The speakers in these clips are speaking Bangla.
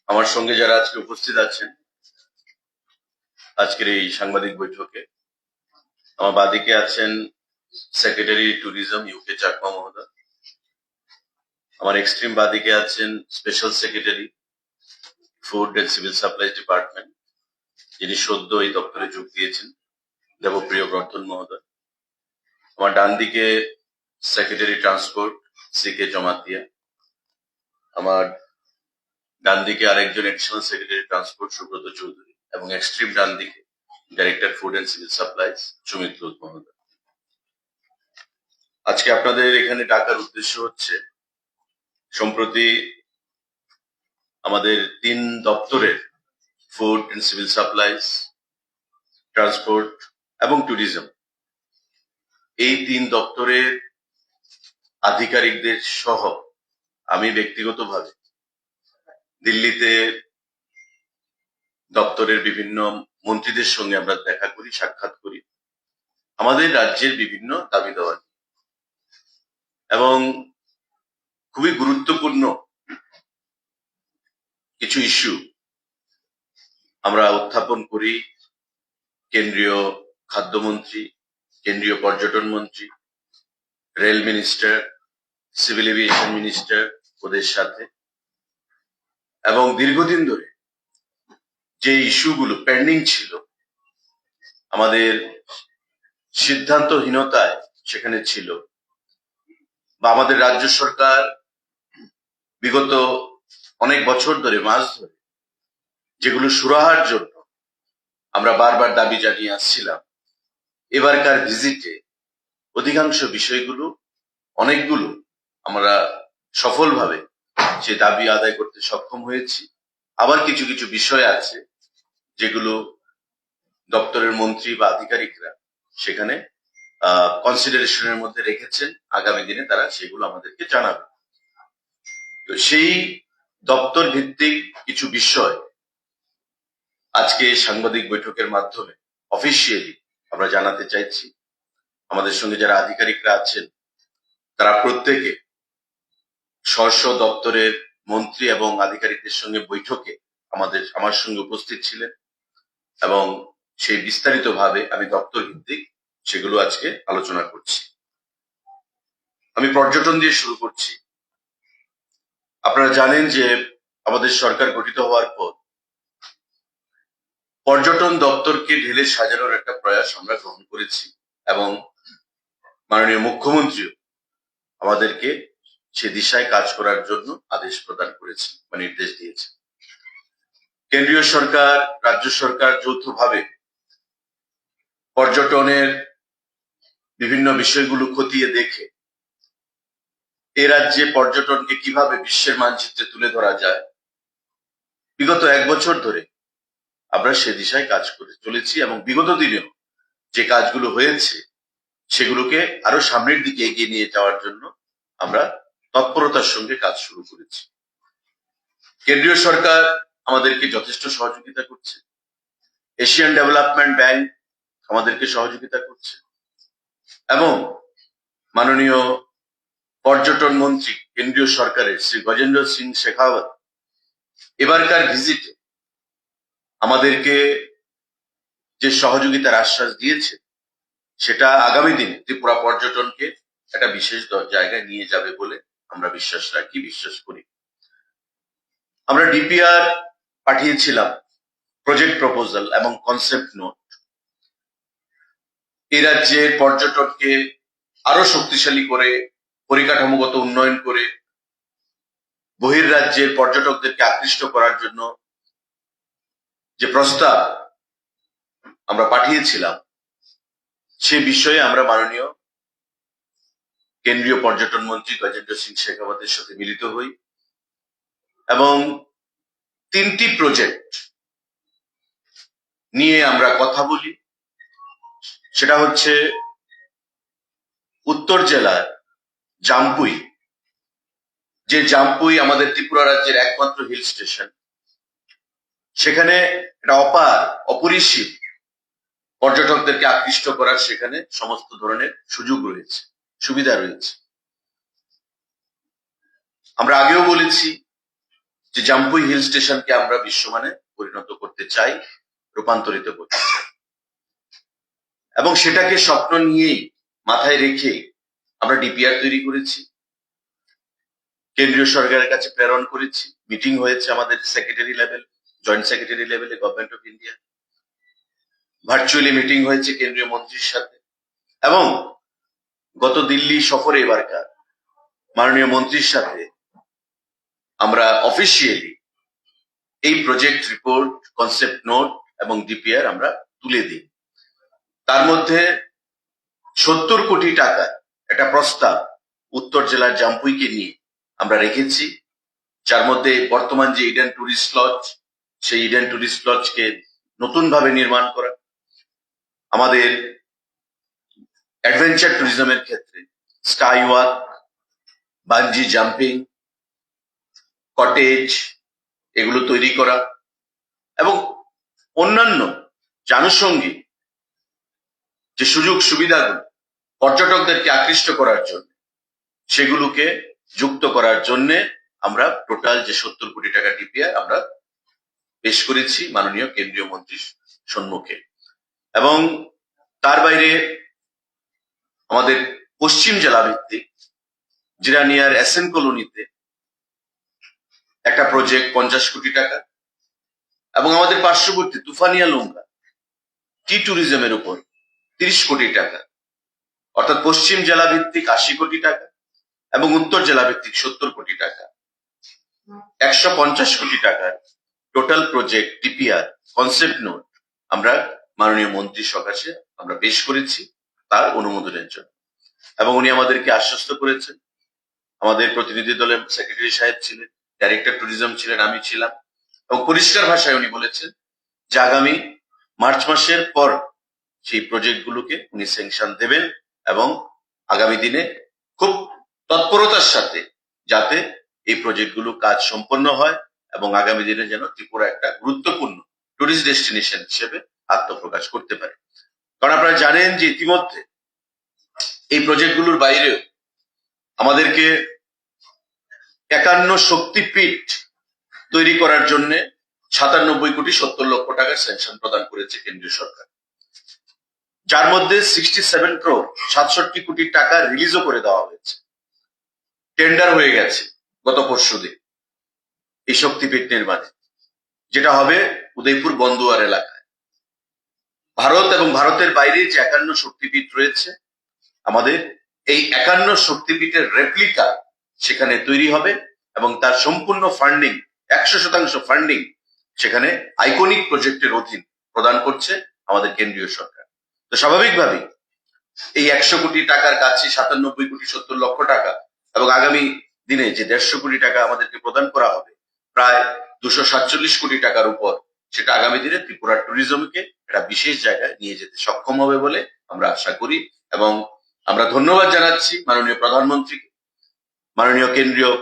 আমার সঙ্গে যারা আজকে উপস্থিত আছেন আজকের এই সাংবাদিক বৈঠকে, আমার বাদিকে আছেন সেক্রেটারি ট্যুরিজম ইউকে চাকমা মহোদয়, আমার এক্সট্রিম বাদিকে আছেন special secretary food and civil supplies department, যিনি সদ্য এই দপ্তরে যোগ দিয়েছেন, দেবপ্রিয় বর্ধন মহোদয়। আমার ডান দিকে সেক্রেটারি ট্রান্সপোর্ট সিকে জমাতিয়া, আমার ডান দিকে আরেকজন additional secretary transport Subrata Chowdhury, এবং এক্সট্রিম ডান দিকে director food and civil supplies Sumit Lodh মহোদয়। আজকে আপনাদের এখানে ডাকার উদ্দেশ্য হচ্ছে, সম্প্রতি আমাদের 3 দপ্তরের food and civil supplies, transport এবং ট্যুরিজম, এই 3 দপ্তরের আধিকারিকদের সহ আমি ব্যক্তিগতভাবে দিল্লিতে দপ্তরের বিভিন্ন মন্ত্রীদের সঙ্গে আমরা দেখা করি, সাক্ষাৎ করি আমাদের রাজ্যের বিভিন্ন দাবি দেওয়া নিয়ে। এবং খুবই গুরুত্বপূর্ণ কিছু ইস্যু আমরা উত্থাপন করি কেন্দ্রীয় খাদ্যমন্ত্রী, কেন্দ্রীয় পর্যটন মন্ত্রী, rail minister, civil aviation minister ওদের সাথে। এবং দীর্ঘদিন ধরে যে ইস্যুগুলো পেন্ডিং ছিল, আমাদের সিদ্ধান্তহীনতায় সেখানে ছিল, বা আমাদের রাজ্য সরকার বিগত অনেক বছর ধরে, মাস ধরে যেগুলো সুরাহার জন্য আমরা বারবার দাবি জানিয়ে আসছিলাম, এবারকার ভিজিটে অধিকাংশ বিষয়গুলো, অনেকগুলো আমরা সফলভাবে সে দাবি আদায় করতে সক্ষম হয়েছি। আবার কিছু কিছু বিষয় আছে যেগুলো দপ্তরের মন্ত্রী বা আধিকারিকরা সেখানে কনসিডারেশনের মধ্যে রেখেছেন, আগামী দিনে তারা সেগুলো আমাদেরকে জানাবে। তো সেই দপ্তর ভিত্তিক কিছু বিষয় আজকে সাংবাদিক বৈঠকের মাধ্যমে অফিসিয়ালি আমরা জানাতে চাইছি। আমাদের সঙ্গে যারা আধিকারিকরা আছেন তারা প্রত্যেকে স্ব দপ্তরের মন্ত্রী এবং আধিকারিকদের সঙ্গে বৈঠকে আমার সঙ্গে উপস্থিত ছিলেন, এবং সেই বিস্তারিত ভাবে আমি দপ্তর ভিত্তিক সেগুলো আজকে আলোচনা করছি। আমি পর্যটন দিয়ে শুরু করছি। আপনারা জানেন যে আমাদের সরকার গঠিত হওয়ার পর পর্যটন দপ্তরকে ঢেলে সাজানোর একটা প্রয়াস আমরা গ্রহণ করেছি, এবং মাননীয় মুখ্যমন্ত্রীও আমাদেরকে সে দিশায় কাজ করার জন্য আদেশ প্রদান করেছে বা নির্দেশ দিয়েছে। কেন্দ্রীয় সরকার, রাজ্য সরকার যৌথভাবে পর্যটনের বিভিন্ন বিষয়গুলো খতিয়ে দেখে এ রাজ্যে পর্যটনকে কিভাবে বিশ্বের মানচিত্রে তুলে ধরা যায়, বিগত 1 বছর ধরে আমরা সে দিশায় কাজ করে চলেছি, এবং বিগত দিনেও যে কাজগুলো হয়েছে সেগুলোকে আরো সামনের দিকে এগিয়ে নিয়ে যাওয়ার জন্য আমরা তৎপরতার সঙ্গে কাজ শুরু করেছি। কেন্দ্রীয় সরকার আমাদেরকে যথেষ্ট সহযোগিতা করছে, এশিয়ান ডেভেলপমেন্ট ব্যাংক আমাদেরকে সহযোগিতা করছে, এবং মাননীয় পর্যটন মন্ত্রী কেন্দ্রীয় সরকারের শ্রী গজেন্দ্র সিং শেখাওয়াত এবারকার ভিজিটে আমাদেরকে যে সহযোগিতার আশ্বাস দিয়েছে, সেটা আগামী দিনে ত্রিপুরা পর্যটনকে একটা বিশেষ জায়গায় নিয়ে যাবে বলে আমরা বিশ্বাস রাখি, বিশ্বাস করি। আমরা ডিপিআর পাঠিয়েছিলাম, প্রজেক্ট প্রপোজাল এবং কনসেপ্ট নোট। এই রাজ্যের পর্যটনকে আরো শক্তিশালী করে, পরিকাঠামোগত উন্নয়ন করে বহির্রাজ্যের পর্যটকদেরকে আকৃষ্ট করার জন্য যে প্রস্তাব আমরা পাঠিয়েছিলাম, সে বিষয়ে আমরা মাননীয় কেন্দ্রীয় পর্যটন মন্ত্রী গজেন্দ্র সিং শেখাওয়াতের সাথে মিলিত হই, এবং 3টি প্রজেক্ট নিয়ে আমরা কথা বলি। সেটা হচ্ছে উত্তর জেলার জামপুই, যে জামপুই আমাদের ত্রিপুরা রাজ্যের একমাত্র হিল স্টেশন, সেখানে একটা অপরিসীম পর্যটকদেরকে আকৃষ্ট করার সেখানে সমস্ত ধরনের সুযোগ রয়েছে, সুবিধা রয়েছে। আমরা আগেও বলেছি যে জাম্পুই হিল স্টেশনকে আমরা বিশ্বমানে পরিণত করতে চাই, রূপান্তরিত করতে চাই, এবং সেটাকে স্বপ্ন নিয়েই মাথায় রেখে আমরা ডিপিআর তৈরি করেছি, কেন্দ্রীয় সরকারের কাছে প্রেরণ করেছি, মিটিং হয়েছে আমাদের সেক্রেটারি লেভেল, জয়েন্ট সেক্রেটারি লেভেলে government of India, virtually meeting হয়েছে কেন্দ্রীয় মন্ত্রীর সাথে, এবং গত দিল্লি সফরে এবারকার মাননীয় মন্ত্রীর সাথে আমরা অফিসিয়ালি এই প্রজেক্ট রিপোর্ট, কনসেপ্ট নোট এবং ডিপিআর আমরা তুলে দিই। তার মধ্যে 70 কোটি টাকা একটা প্রস্তাব উত্তর জেলার জাম্পুইকে নিয়ে আমরা রেখেছি, যার মধ্যে বর্তমান যে ইডেন টুরিস্ট লজ, সেই ইডেন টুরিস্ট লজকে নতুন ভাবে নির্মাণ করা, আমাদের অ্যাডভেঞ্চার ট্যুরিজমের ক্ষেত্রে sky walk, bungee jumping, cottage এগুলো তৈরি করা, এবং অন্যান্য যে আনুষঙ্গিক যে সুযোগ সুবিধাগুলো পর্যটকদেরকে আকৃষ্ট করার জন্য সেগুলোকে যুক্ত করার জন্য আমরা টোটাল যে 70 কোটি টাকা ডিপিআর আমরা পেশ করেছি মাননীয় কেন্দ্রীয় মন্ত্রীর সম্মুখে। এবং তার বাইরে আমাদের পশ্চিম জেলা ভিত্তিক জিরানিয়ার এসএন কলোনিতে একটা প্রজেক্ট 50 কোটি টাকা, এবং আমাদের পার্শ্ববর্তী তুফানিয়া লুঙ্গা টি ট্যুরিজমের উপর 30 কোটি টাকা, অর্থাৎ পশ্চিম জেলা ভিত্তিক 80 কোটি টাকা এবং উত্তর জেলা ভিত্তিক 70 কোটি টাকা, 150 কোটি টাকার total project DPR concept note আমরা মাননীয় মন্ত্রীর সকাশে আমরা পেশ করেছি তার অনুমোদনের জন্য। এবং উনি আমাদেরকে আশ্বস্ত করেছেন, আমাদের প্রতিনিধি দলের সেক্রেটারি সাহেব ছিলেন, ডাইরেক্টর ট্যুরিজম ছিলেন, আমি ছিলাম, এবং পরিষ্কার ভাষায় উনি বলেছেন যে আগামী মার্চ মাসের পর সেই প্রজেক্টগুলোকে উনি স্যাংশন দেবেন, এবং আগামী দিনে খুব তৎপরতার সাথে যাতে এই প্রজেক্টগুলো কাজ সম্পন্ন হয় এবং আগামী দিনে যেন ত্রিপুরা একটা গুরুত্বপূর্ণ টুরিস্ট ডেস্টিনেশন হিসেবে আত্মপ্রকাশ করতে পারে। কারণ আপনারা জানেন যে ইতিমধ্যে এই প্রজেক্টগুলোর বাইরেও আমাদেরকে 51 শক্তিপীঠ তৈরি করার জন্য 97 কোটি 70 লক্ষ টাকার স্যাংশন প্রদান করেছে কেন্দ্রীয় সরকার, যার মধ্যে 67 ক্রোর 67 কোটি টাকা রিলিজও করে দেওয়া হয়েছে, টেন্ডার হয়ে গেছে গত পরশুদিন এই শক্তিপীঠ নির্মাণে, যেটা হবে উদয়পুর বন্দুয়ার এলাকায়। ভারত এবং ভারতের বাইরে যে 51 শক্তিপীঠ রয়েছে, আমাদের এই 51 শক্তিপীঠের রেপ্লিকা সেখানে তৈরি হবে, এবং তার সম্পূর্ণ ফান্ডিং 100% ফান্ডিং সেখানে আইকনিক প্রজেক্টের অধীন প্রদান করছে আমাদের কেন্দ্রীয় সরকার। তো স্বাভাবিকভাবেই এই 100 কোটি টাকার কাছে 97 কোটি 70 লক্ষ টাকা, এবং আগামী দিনে যে 150 কোটি টাকা আমাদেরকে প্রদান করা হবে, প্রায় 247 কোটি টাকার উপর, সেটা আগামী দিনে ত্রিপুরা ট্যুরিজমকে একটা বিশেষ জায়গায় নিয়ে যেতে সক্ষম হবে বলে আমরা আশা করি। এবং আমরা ধন্যবাদ জানাচ্ছি মাননীয় প্রধানমন্ত্রীকে, মাননীয় কেন্দ্রীয়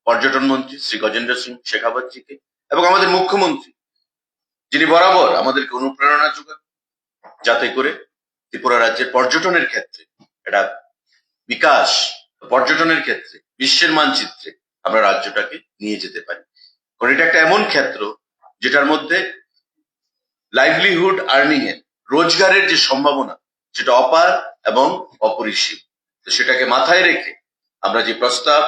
পর্যটন মন্ত্রী শ্রী গজেন্দ্র সিং শেখাবত জিকে, এবং আমাদের মুখ্যমন্ত্রী, যিনি বরাবর আমাদেরকে অনুপ্রেরণা যোগান যাতে করে ত্রিপুরা রাজ্যের পর্যটনের ক্ষেত্রে একটা বিকাশ, পর্যটনের ক্ষেত্রে বিশ্বের মানচিত্রে আমরা রাজ্যটাকে নিয়ে যেতে পারি। কারণ এটা একটা এমন ক্ষেত্র যেটার মধ্যে লাইভলিহুড আর্নিং এর, রোজগারের যে সম্ভাবনা সেটা অপার এবং অপরিসীম। তো সেটাকে মাথায় রেখে আমরা যে প্রস্তাব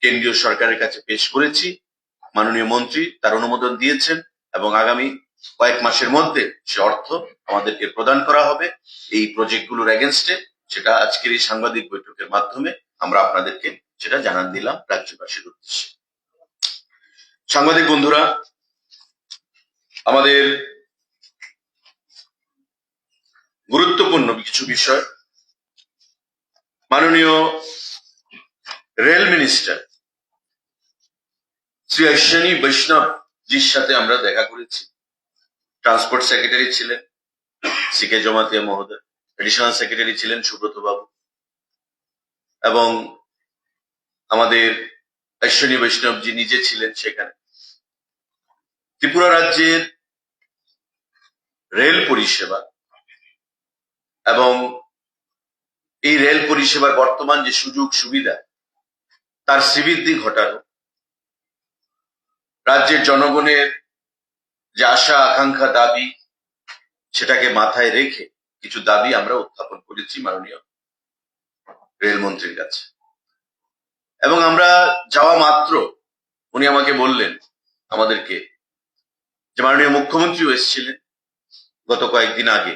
কেন্দ্রীয় সরকারের কাছে পেশ করেছি, মাননীয় মন্ত্রী তার অনুমোদন দিয়েছেন, এবং আগামী কয়েক মাসের মধ্যে সে অর্থ আমাদেরকে প্রদান করা হবে এই প্রজেক্টগুলোর এগেনস্টে। সেটা আজকের এই সাংবাদিক বৈঠকের মাধ্যমে আমরা আপনাদেরকে সেটা জানান দিলাম রাজ্যবাসীর উদ্দেশ্যে। সাংবাদিক বন্ধুরা, আমাদের গুরুত্বপূর্ণ কিছু বিষয় মাননীয় রেল মিনিস্টার শ্রী অশ্বিনী বৈষ্ণব জির সাথে আমরা দেখা করেছি। ট্রান্সপোর্ট সেক্রেটারি ছিলেন সিকে জমাতিয়া মহোদয়, এডিশনাল সেক্রেটারি ছিলেন সুব্রত বাবু, এবং আমাদের অশ্বিনী বৈষ্ণবজি নিজে ছিলেন সেখানে। ত্রিপুরা রাজ্যের রেল পরিষেবা এবং এই রেল পরিষেবার বর্তমান যে সুযোগ সুবিধা তার শ্রীবৃদ্ধি ঘটানো, রাজ্যের জনগণের যে আশা আকাঙ্ক্ষা দাবি, সেটাকে মাথায় রেখে কিছু দাবি আমরা উত্থাপন করেছি মাননীয় রেলমন্ত্রীর কাছে। এবং আমরা যাওয়া মাত্র উনি আমাকে বললেন আমাদেরকে যে মাননীয় মুখ্যমন্ত্রীও এসেছিলেন গত কয়েকদিন আগে,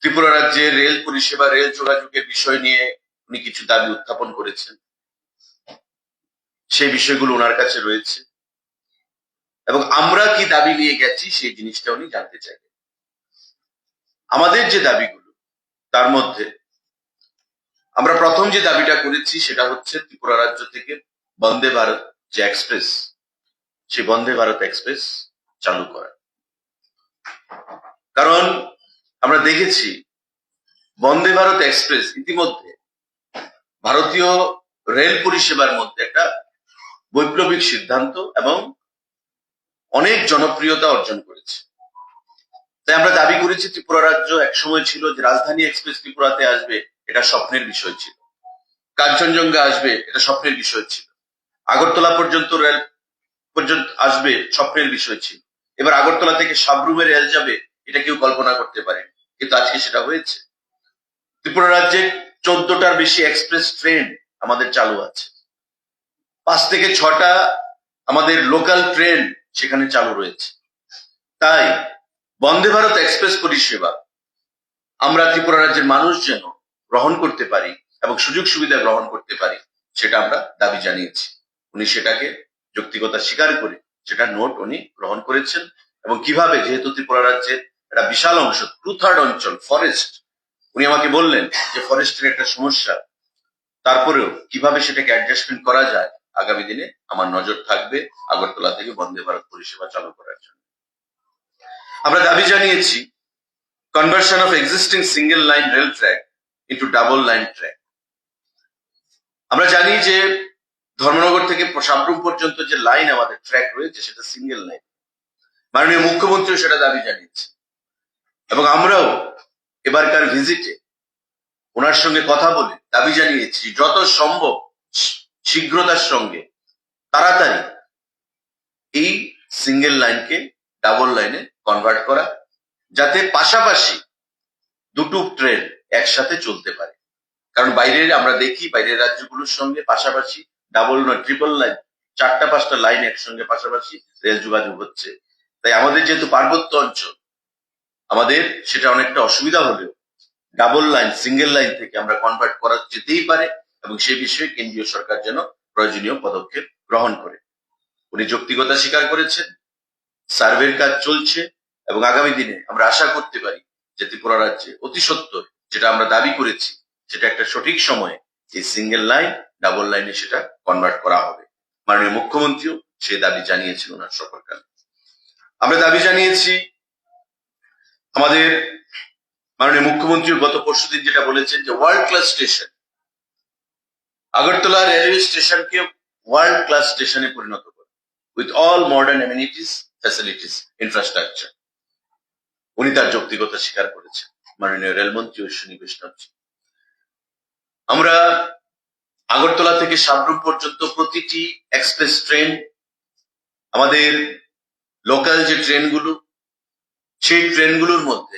ত্রিপুরা রাজ্যের রেল পরিষেবা, রেল যোগাযোগের বিষয় নিয়ে উনি কিছু দাবি উত্থাপন করেছেন। সেই বিষয়গুলো ওনার কাছে রয়েছে এবং আমরা কি দাবি নিয়ে গেছি সেই জিনিসটা উনি জানতে চাইবেন। আমাদের যে দাবিগুলো, তার মধ্যে আমরা প্রথম যে দাবিটা করেছি সেটা হচ্ছে ত্রিপুরা রাজ্য থেকে বন্দে ভারত যে এক্সপ্রেস, সেই বন্দে ভারত এক্সপ্রেস চালু করা। কারণ আমরা দেখেছি বন্দে ভারত এক্সপ্রেস ইতিমধ্যে ভারতীয় রেল পরিষেবার মধ্যে একটা বৈপ্লবিক সিদ্ধান্ত এবং অনেক জনপ্রিয়তা অর্জন করেছে। তাই আমরা দাবি করেছি ত্রিপুরা রাজ্য একসময় ছিল যে রাজধানী এক্সপ্রেস ত্রিপুরাতে আসবে, এটা স্বপ্নের বিষয় ছিল। কাঞ্চনজঙ্ঘা আসবে, এটা স্বপ্নের বিষয় ছিল। আগরতলা পর্যন্ত রেল পর্যন্ত আসবে, স্বপ্নের বিষয় ছিল। এবার আগরতলা থেকে সাবরুমে রেল যাবে, এটা কেউ কল্পনা করতে পারে, কিন্তু আজকে সেটা হয়েছে। ত্রিপুরা রাজ্যে 14টার বেশি এক্সপ্রেস ট্রেন আমাদের চালু আছে। 5 থেকে 6টা আমাদের লোকাল ট্রেন সেখানে চালু রয়েছে। তাই বন্দে ভারত এক্সপ্রেস পরিষেবা আমরা ত্রিপুরা রাজ্যের মানুষ যেন গ্রহণ করতে পারি এবং সুযোগ সুবিধা গ্রহণ করতে পারি, সেটা আমরা দাবি জানিয়েছি। উনি সেটাকে যৌক্তিকতা স্বীকার করে সেটা নোট উনি গ্রহণ করেছেন। এবং কিভাবে, যেহেতু ত্রিপুরা রাজ্যের একটা বিশাল অংশ, 2/3 অঞ্চল ফরেস্ট, উনি আমাকে বললেন যে ফরেস্টের একটা সমস্যা, তারপরেও কিভাবে সেটাকে অ্যাডজাস্টমেন্ট করা যায় আগামী দিনে আমার নজর থাকবে আগরতলা থেকে বন্দে ভারত পরিষেবা চালু করার জন্য। আমরা দাবি জানিয়েছি conversion of existing single line rail track into double line track. আমরা জানি যে ধর্মনগর থেকে সাবরুম পর্যন্ত যে লাইন আমাদের ট্র্যাক রয়েছে সেটা সিঙ্গেল লাইন। মাননীয় মুখ্যমন্ত্রী সেটা দাবি জানিয়েছে এবং আমরাও এবারকার ভিজিটে ওনার সঙ্গে কথা বলে দাবি জানিয়েছি যত সম্ভব শীঘ্রতার সঙ্গে তাড়াতাড়ি এই সিঙ্গেল লাইনকে ডাবল লাইনে কনভার্ট করা, যাতে পাশাপাশি দুটো ট্রেন একসাথে চলতে পারে। কারণ বাইরের আমরা দেখি বাইরের রাজ্যগুলোর সঙ্গে পাশাপাশি ডাবল নয় ট্রিপল লাইন, 4টা-5টা লাইন একসঙ্গে পাশাপাশি রেল যোগাযোগ হচ্ছে। তাই আমাদের যেহেতু পার্বত্য অঞ্চল, আমাদের সেটা অনেকটা অসুবিধা হলেও ডাবল লাইন সিঙ্গেল লাইন থেকে আমরা কনভার্ট করা যেতেই পারে এবং সেই বিষয়ে কেন্দ্রীয় সরকার যেন প্রয়োজনীয় পদক্ষেপ গ্রহণ করে। উনি যৌক্তিকতা স্বীকার করেছেন, সার্ভের কাজ চলছে এবং আগামী দিনে আমরা আশা করতে পারি যে ত্রিপুরা রাজ্যে অতি সত্বর যেটা আমরা দাবি করেছি সেটা একটা সঠিক সময়ে এই সিঙ্গেল লাইন ডাবল লাইনে সেটা কনভার্ট করা হবে। মাননীয় মুখ্যমন্ত্রীও সেই দাবি জানিয়েছিল ওনার সফরকালে। আমরা দাবি জানিয়েছি, আমাদের মাননীয় মুখ্যমন্ত্রী গত পরশুদিন যেটা বলেছেন যে world class station, Agartala railway স্টেশনকে ওয়ার্ল্ড ক্লাস স্টেশনে পরিণত করে with all modern amenities, facilities, infrastructure. উনি তার যৌক্তিকতা স্বীকার করেছেন মাননীয় রেলমন্ত্রী অশ্বিনী বৈষ্ণবজি। আমরা আগরতলা থেকে সাবরুম পর্যন্ত প্রতিটি এক্সপ্রেস ট্রেন, আমাদের লোকাল যে ট্রেনগুলো, সেই ট্রেনগুলোর মধ্যে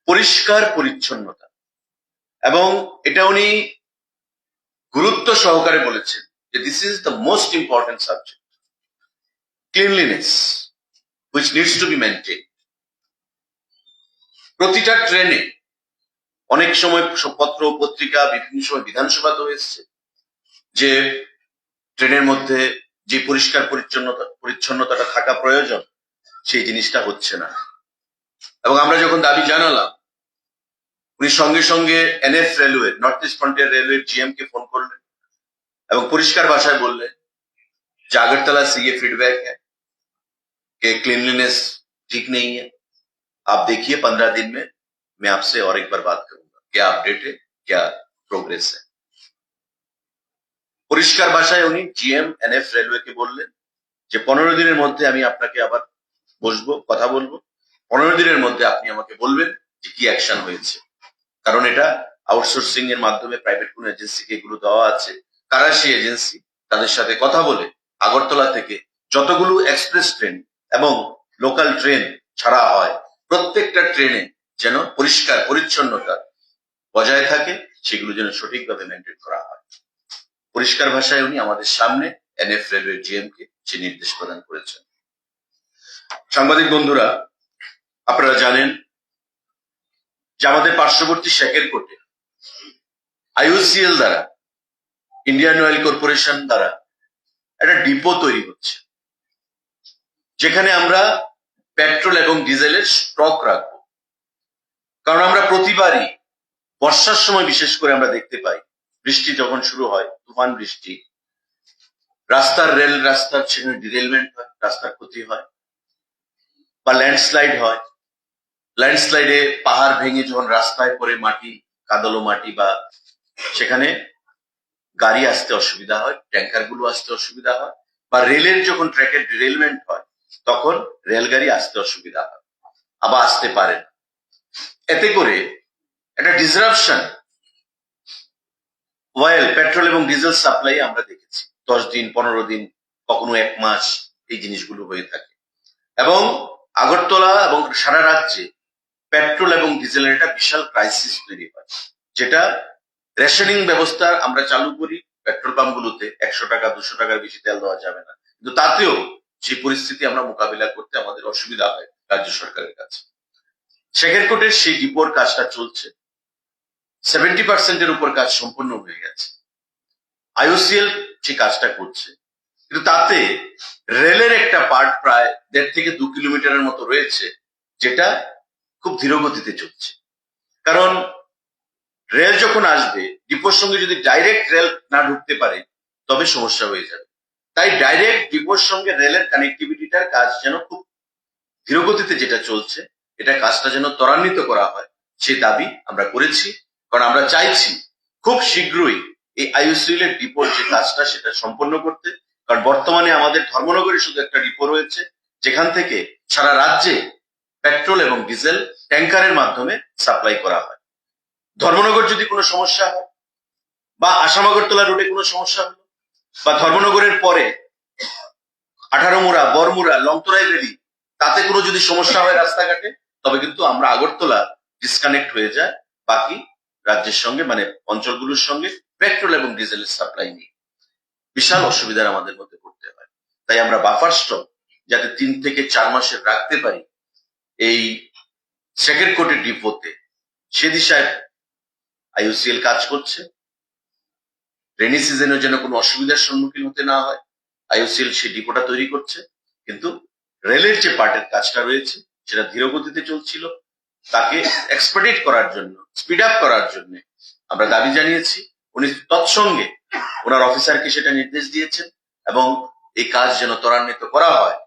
পরিষ্কার পরিচ্ছন্নতা, এবং এটা উনি গুরুত্ব সহকারে বলেছেন যে this is the most important subject, cleanliness which needs to B maintain. প্রতিটা ট্রেনে অনেক সময় পত্র পত্রিকা, বিভিন্ন সময় বিধানসভাতেও এসছে যে ট্রেনের মধ্যে যে পরিষ্কার পরিচ্ছন্নতাটা থাকা প্রয়োজন সেই জিনিসটা হচ্ছে না। এবং আমরা যখন দাবি জানালাম, উনি সঙ্গে সঙ্গে NF Railway, North East Frontier Railway GM কে ফোন করলেন এবং পরিষ্কার ভাষায় বললেন যে আগरतला से ये फीडबैक है कि क्लीनलीनेस ठीक नहीं है, आप देखिए 15 दिन में मैं आपसे और एक बार बात करूंगा, क्या अपडेट है, क्या प्रोग्रेस है। পরিষ্কার ভাষায় উনি জিএম এনএফ রেলওয়ে কে বললেন যে 15 দিনের মধ্যে আমি আপনাকে আবার বসবো, কথা বলবো। 15 দিনের মধ্যে আপনি আমাকে বলবেন যে কি অ্যাকশন হয়েছে। কারণ এটা আউটসোর্সিং এর মাধ্যমে প্রাইভেট কোন এজেন্সিকে এগুলো দেওয়া আছে, কারা সেই এজেন্সি, তাদের সাথে কথা বলে আগরতলা থেকে যতগুলো এক্সপ্রেস ট্রেন এবং লোকাল ট্রেন ছাড়া হয়, প্রত্যেকটা ট্রেনে যেন পরিষ্কার পরিচ্ছন্নতা বজায় থাকে, সেগুলো যেন সঠিকভাবে মেনটেন করা হয়। পরিষ্কার ভাষায় উনি আমাদের সামনে এনএফ রেলওয়ে জিএম কে সে নির্দেশ প্রদান করেছেন। সাংবাদিক বন্ধুরা, আপনারা জানেন যে আমাদের পার্শ্ববর্তী শেখেরকোটে আইওসিএল দ্বারা, ইন্ডিয়ান অয়েল কর্পোরেশন দ্বারা একটা ডিপো তৈরি হচ্ছে, যেখানে আমরা পেট্রোল এবং ডিজেলের স্টক রাখবো। কারণ আমরা প্রতিবারই বর্ষার সময় বিশেষ করে আমরা দেখতে পাই, বৃষ্টি যখন শুরু হয়, তুফান বৃষ্টি, রেল রাস্তার সেখানে ডিরেলমেন্ট হয়, রাস্তার ক্ষতি হয়, বা ল্যান্ডস্লাইড হয়। ল্যান্ডস্লাইডে পাহাড় ভেঙে যখন রাস্তায় পড়ে মাটি, কাদালো মাটি, বা সেখানে গাড়ি আসতে অসুবিধা হয়, ট্যাঙ্কার গুলো আসতে অসুবিধা হয়, বা রেলের যখন ট্র্যাকের ডিরেলমেন্ট হয় তখন রেলগাড়ি আসতে অসুবিধা হয়, আবার আসতে পারে না। এতে করে একটা ডিসরাপশন অয়েল, পেট্রোল এবং ডিজেল সাপ্লাই আমরা দেখেছি। 10 দিন, 15 দিন, কখনো 1 মাস এই জিনিসগুলো হয়ে থাকে। এবং আগরতলা এবং সারা রাজ্যে পেট্রোল এবং ডিজেলের একটা বিশাল ক্রাইসিস তৈরি হয়, যেটা রেশনিং ব্যবস্থা আমরা চালু করি। পেট্রোল পাম্পগুলোতে 100 টাকা 200 টাকার বেশি তেল দেওয়া যাবে না, কিন্তু তাতেও সেই পরিস্থিতি আমরা মোকাবিলা করতে আমাদের অসুবিধা হয় রাজ্য সরকারের কাছে। শেখেরকোটের সেই ডিপোর কাজটা চলছে, 70% উপর কাজ সম্পূর্ণ হয়ে গেছে। আইওসিএল যে কাজটা করছে, কিন্তু তাতে রেলের একটা পার্ট প্রায় 1.5 থেকে 2 কিলোমিটারের মতো রয়েছে, যেটা খুব ধীর গতিতে চলছে। কারণ রেল যখন আসবে, ডিপোর সঙ্গে যদি ডাইরেক্ট রেল না ঢুকতে পারে তবে সমস্যা হয়ে যাবে। তাই ডাইরেক্ট ডিপোর সঙ্গে রেলের কানেক্টিভিটিটার কাজ যেন খুব ধীর গতিতে যেটা চলছে, এটা কাজটা যেন ত্বরান্বিত করা হয়, সেই দাবি আমরা করেছি। কারণ আমরা চাইছি খুব শীঘ্রই এই আইওসিএল এর ডিপোর যে কাজটা সেটা সম্পন্ন করতে। কারণ বর্তমানে আমাদের ধর্মনগরে শুধু একটা ডিপো রয়েছে, যেখান থেকে সারা রাজ্যে পেট্রোল এবং ডিজেল ট্যাঙ্কারের মাধ্যমে সাপ্লাই করা হয়। ধর্মনগর যদি কোনো সমস্যা হয়, বা আসাম-আগরতলা রুটে কোনো সমস্যা হলো, বা ধর্মনগরের পরে 18মুড়া, বরমুড়া, লংতরাই ভ্যালি, তাতে কোনো যদি সমস্যা হয় রাস্তাঘাটে, তবে কিন্তু আমরা আগরতলা ডিসকানেক্ট হয়ে যায় বাকি রাজ্যের সঙ্গে, মানে অঞ্চলগুলোর সঙ্গে পেট্রোল এবং ডিজেলের সাপ্লাই নিয়ে বিশাল অসুবিধার আমাদের মধ্যে পড়তে হয়। তাই আমরা বাফার স্টক যাতে 3 থেকে 4 মাসের রাখতে পারি এই শেখেরকোটের ডিপোতে, সে দিশায় আইওসিএল কাজ করছে। রেনি সিজনে যেন কোনো অসুবিধার সম্মুখীন হতে না হয়, আইওসিএল সেই ডিপোটা তৈরি করছে। কিন্তু রেলের যে পার্টের কাজটা রয়েছে সেটা ধীর গতিতে চলছিল, তাকে এক্সপেডিট করার জন্য, স্পিড আপ করার জন্য আমরা দাবি জানিয়েছি। উনি তৎসঙ্গে ওনার অফিসারকে সেটা নির্দেশ দিয়েছেন, এবং এই কাজ যেন ত্বরান্বিত করা হয়,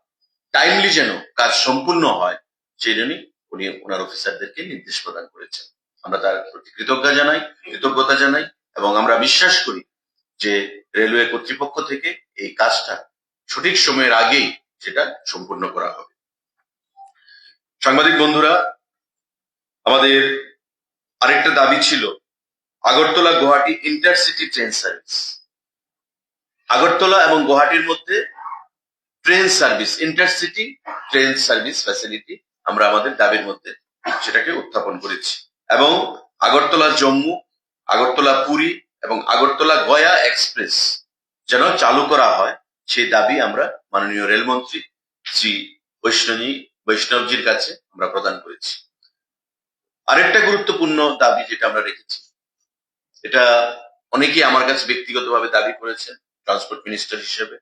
টাইমলি যেন কাজ সম্পূর্ণ হয়, সেই জন্যই উনি ওনার অফিসারদেরকে নির্দেশ প্রদান করেছেন। আমরা তার প্রতি কৃতজ্ঞতা জানাই, এবং আমরা বিশ্বাস করি যে রেলওয়ে কর্তৃপক্ষ থেকে এই কাজটা সঠিক সময়ের আগেই সেটা সম্পূর্ণ করা হবে। সাংবাদিক বন্ধুরা, আমাদের আরেকটা দাবি ছিল Agartala Guwahati intercity train service. Agartala এবং গুয়াহাটির মধ্যে train service, intercity train service facility আমরা আমাদের দাবির মধ্যে সেটাকে উত্থাপন করেছি। এবং আগরতলা জম্মু, আগরতলা পুরী এবং আগরতলা গয়া এক্সপ্রেস যেন চালু করা হয়, সেই দাবি আমরা মাননীয় রেলমন্ত্রী শ্রী বৈষ্ণবজির কাছে আমরা প্রদান করেছি। আরেকটা গুরুত্বপূর্ণ দাবি যেটা আমরা রেখেছি, এটা অনেকেই আমার কাছে ব্যক্তিগতভাবে দাবি করেছেন ট্রান্সপোর্ট মিনিস্টার হিসেবে,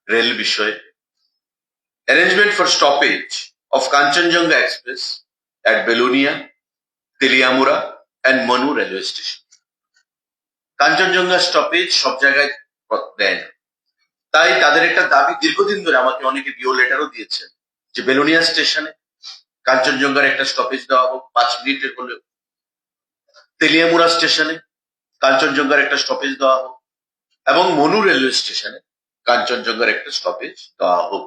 রেল বিষয়ে arrangement for stoppage of Kanchenjunga express at Belonia, Teliamura and Manu railway station. Kanchenjunga stoppage সব জায়গায় দেয় না, তাই তাদের একটা দাবি দীর্ঘদিন ধরে, আমাকে অনেকে বিও লেটারও দিয়েছেন, যে বেলোনিয়া স্টেশনে কাঞ্চনজঙ্ঘার একটা স্টপেজ দেওয়া হোক 5 মিনিটের হলেও, তেলিয়ামুড়া স্টেশনে কাঞ্চনজঙ্ঘার একটা স্টপেজ দেওয়া হোক, এবং মনু রেলওয়ে স্টেশনে কাঞ্চনজঙ্ঘার একটা স্টপেজ দেওয়া হোক।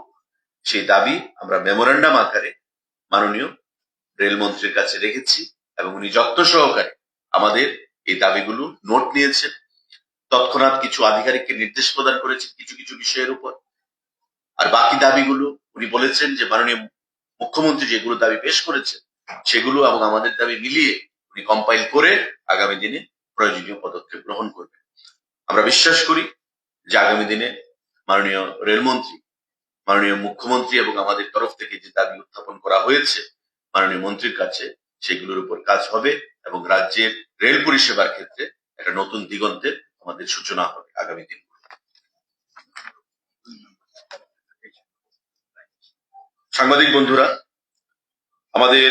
সেই দাবি আমরা মেমোরেন্ডাম আকারে মাননীয় রেলমন্ত্রীর কাছে রেখেছি, এবং উনি যত্ন সহকারে আমাদের এই দাবিগুলো নোট নিয়েছেন। তৎক্ষণাৎ কিছু আধিকারিককে নির্দেশ প্রদান করেছেন কিছু কিছু বিষয়ের উপর, আর বাকি দাবিগুলো উনি বলেছেন যে মাননীয় মুখ্যমন্ত্রী যেগুলো দাবি পেশ করেছেন সেগুলো এবং আমাদের দাবি মিলিয়ে উনি কম্পাইল করে আগামী দিনে প্রয়োজনীয় পদক্ষেপ গ্রহণ করবেন। আমরা বিশ্বাস করি যে আগামী দিনে মাননীয় রেলমন্ত্রী, মাননীয় মুখ্যমন্ত্রী এবং আমাদের তরফ থেকে যে দাবি উত্থাপন করা হয়েছে মাননীয় মন্ত্রীর কাছে সেগুলোর উপর কাজ হবে এবং রাজ্যের রেল পরিষেবার ক্ষেত্রে একটা নতুন দিগন্তের আমাদের সূচনা হবে আগামী দিন। সাংবাদিক বন্ধুরা, আমাদের